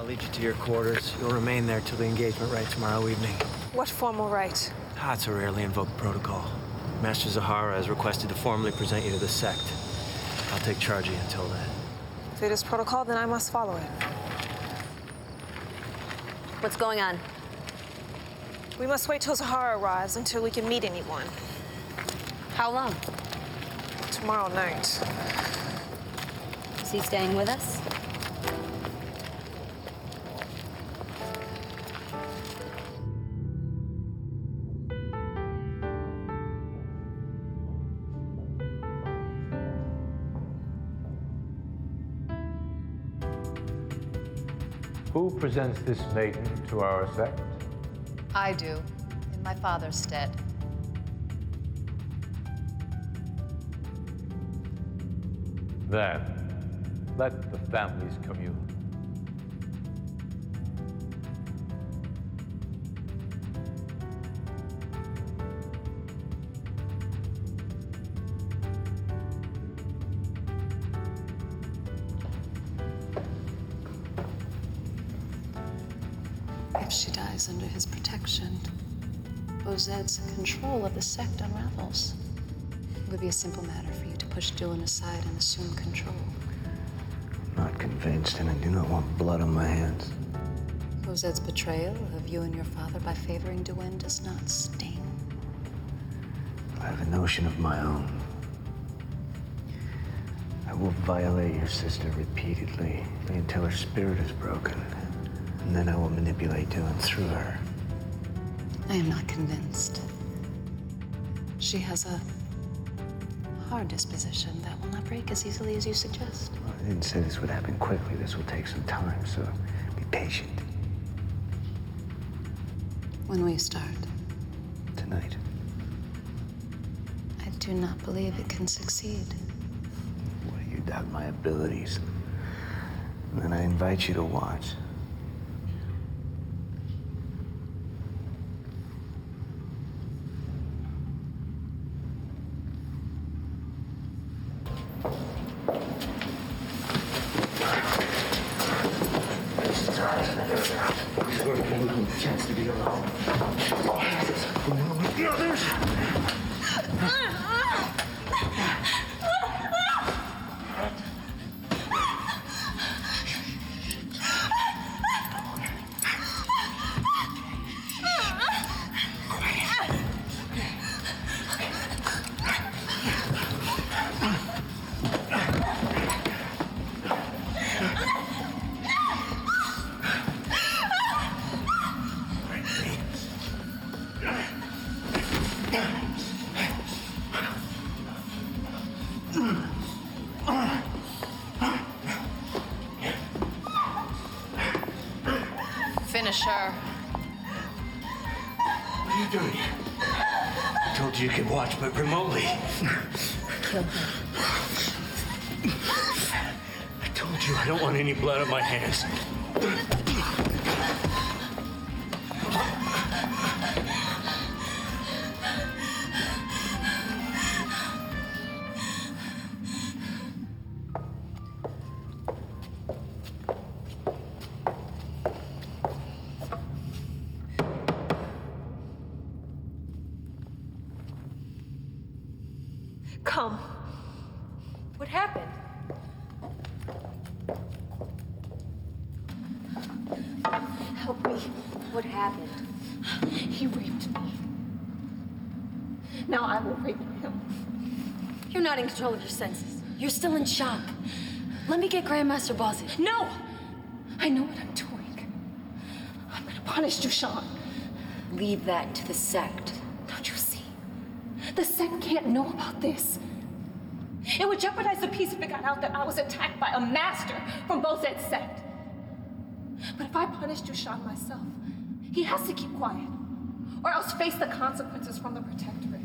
I'll lead you to your quarters. You'll remain there till the engagement rite tomorrow evening. What formal rite? It's a rarely invoked protocol. Master Zahara has requested to formally present you to the sect. I'll take charge of you until then. If it is protocol, then I must follow it. What's going on? We must wait till Zahara arrives until we can meet anyone. How long? Tomorrow night. Is he staying with us? Who presents this maiden to our sect? I do, in my father's stead. Then, let the families commune. If she dies under his protection, Ozed's control of the sect unravels. It would be a simple matter for you to push Dylan aside and assume control. I'm not convinced, and I do not want blood on my hands. Bozet's betrayal of you and your father by favoring Duane does not sting. I have a notion of my own. I will violate your sister repeatedly until her spirit is broken, and then I will manipulate Dylan through her. I am not convinced. She has a hard disposition that will not break as easily as you suggest. Well, I didn't say this would happen quickly. This will take some time, so be patient. When will you start? Tonight. I do not believe it can succeed. Well, you doubt my abilities. And then I invite you to watch. Chance to be alone. The others. Finish her. What are you doing? I told you you could watch, but remotely. Kill her. I told you I don't want any blood on my hands. Come. What happened? Help me. What happened? He raped me. Now I will rape him. You're not in control of your senses. You're still in shock. Let me get Grandmaster Battise. No! I know what I'm doing. I'm gonna punish Dushan. Leave that to the sect. Don't you see? The sect can't know about this. It would jeopardize the peace if it got out that I was attacked by a master from Bozet's sect. But if I punish Dushan myself, he has to keep quiet, or else face the consequences from the Protectorate.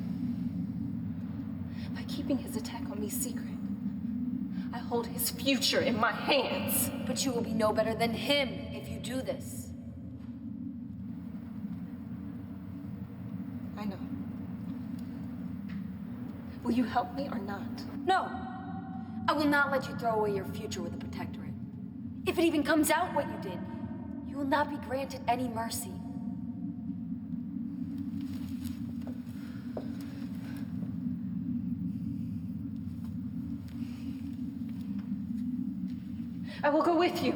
By keeping his attack on me secret, I hold his future in my hands. But you will be no better than him if you do this. I know. Will you help me or not? No. I will not let you throw away your future with the Protectorate. If it even comes out what you did, you will not be granted any mercy. I will go with you.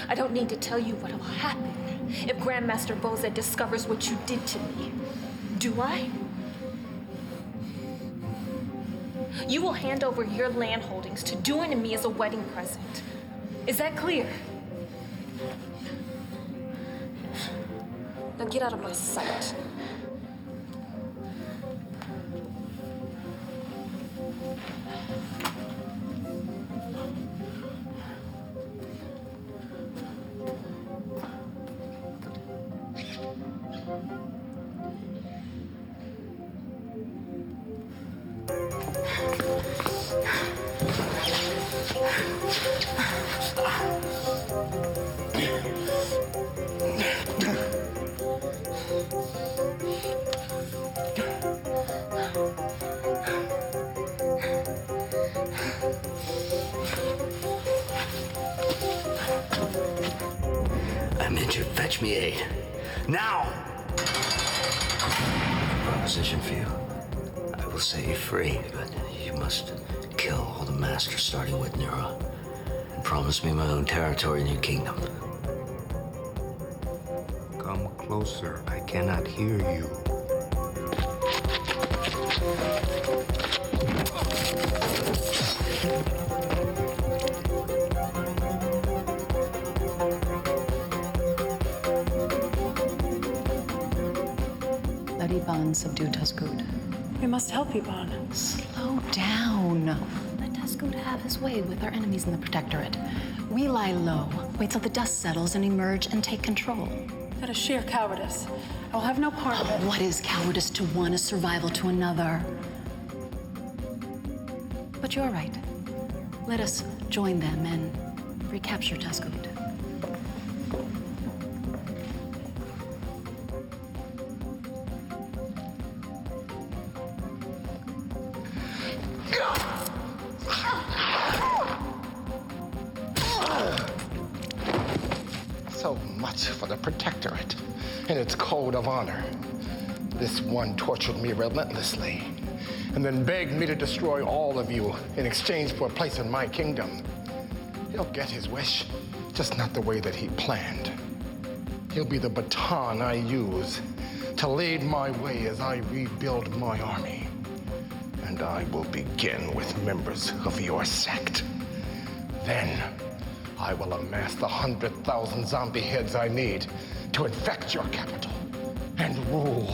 I don't need to tell you what will happen if Grandmaster Bozet discovers what you did to me. Do I? You will hand over your land holdings to Duane and me as a wedding present. Is that clear? Now get out of my sight. I'm injured. Fetch me aid. Now! Proposition for you. I will set you free, but you must kill all the masters, starting with Nera. And promise me my own territory in your kingdom. Come closer. I cannot hear you. Let Iban subdue Tazgud. We must help Iban. Slow down. Let Tazgud have his way with our enemies in the Protectorate. We lie low, wait till the dust settles, and emerge and take control. That is sheer cowardice. I will have no part of it. What is cowardice to one is survival to another. But you're right. Let us join them and recapture Tazgud. So much for the Protectorate and its code of honor. This one tortured me relentlessly and then begged me to destroy all of you in exchange for a place in my kingdom. He'll get his wish, just not the way that he planned. He'll be the baton I use to lead my way as I rebuild my army. And I will begin with members of your sect. Then, I will amass the 100,000 zombie heads I need to infect your capital and rule.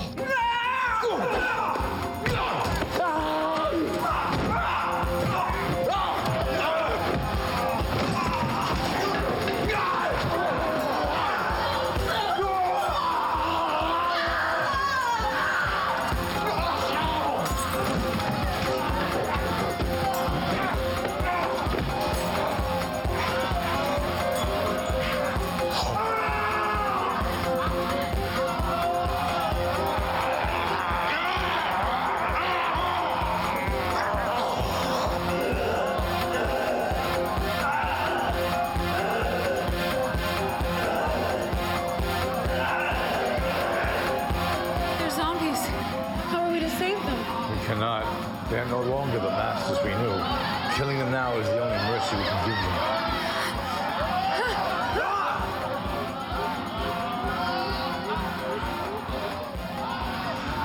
They're no longer the masters we knew. Killing them now is the only mercy we can give them.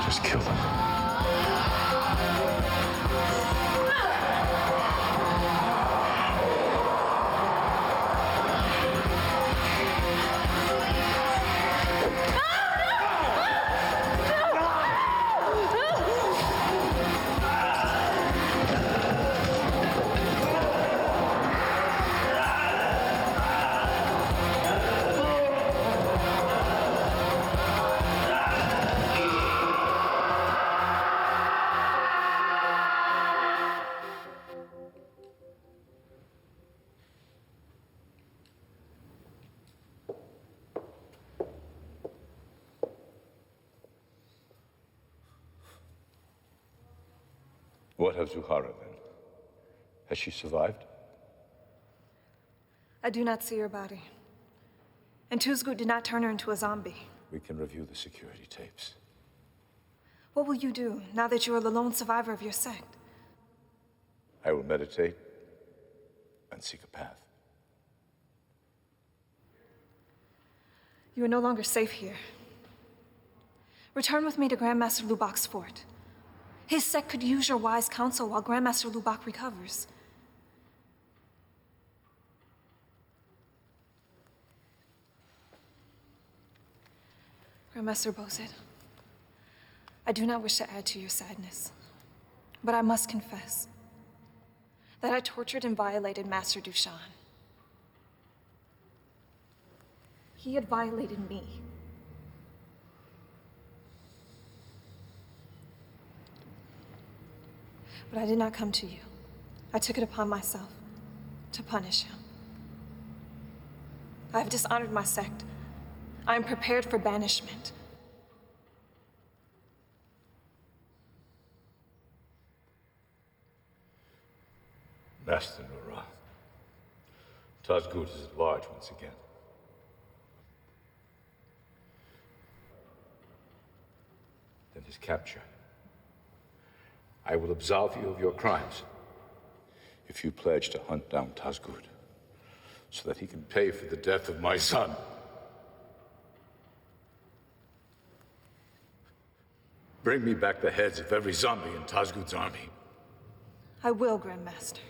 Just kill them. What of Zuhara, then? Has she survived? I do not see her body. And Tazgud did not turn her into a zombie. We can review the security tapes. What will you do now that you are the lone survivor of your sect? I will meditate and seek a path. You are no longer safe here. Return with me to Grandmaster Lubak's fort. His sect could use your wise counsel while Grandmaster Lubak recovers. Grandmaster Bozit, I do not wish to add to your sadness, but I must confess that I tortured and violated Master Dushan. He had violated me. But I did not come to you. I took it upon myself to punish him. I have dishonored my sect. I am prepared for banishment. Master Nera, Tazgut is at large once again. Then his capture. I will absolve you of your crimes if you pledge to hunt down Tazgut so that he can pay for the death of my son. Bring me back the heads of every zombie in Tazgut's army. I will, Grandmaster.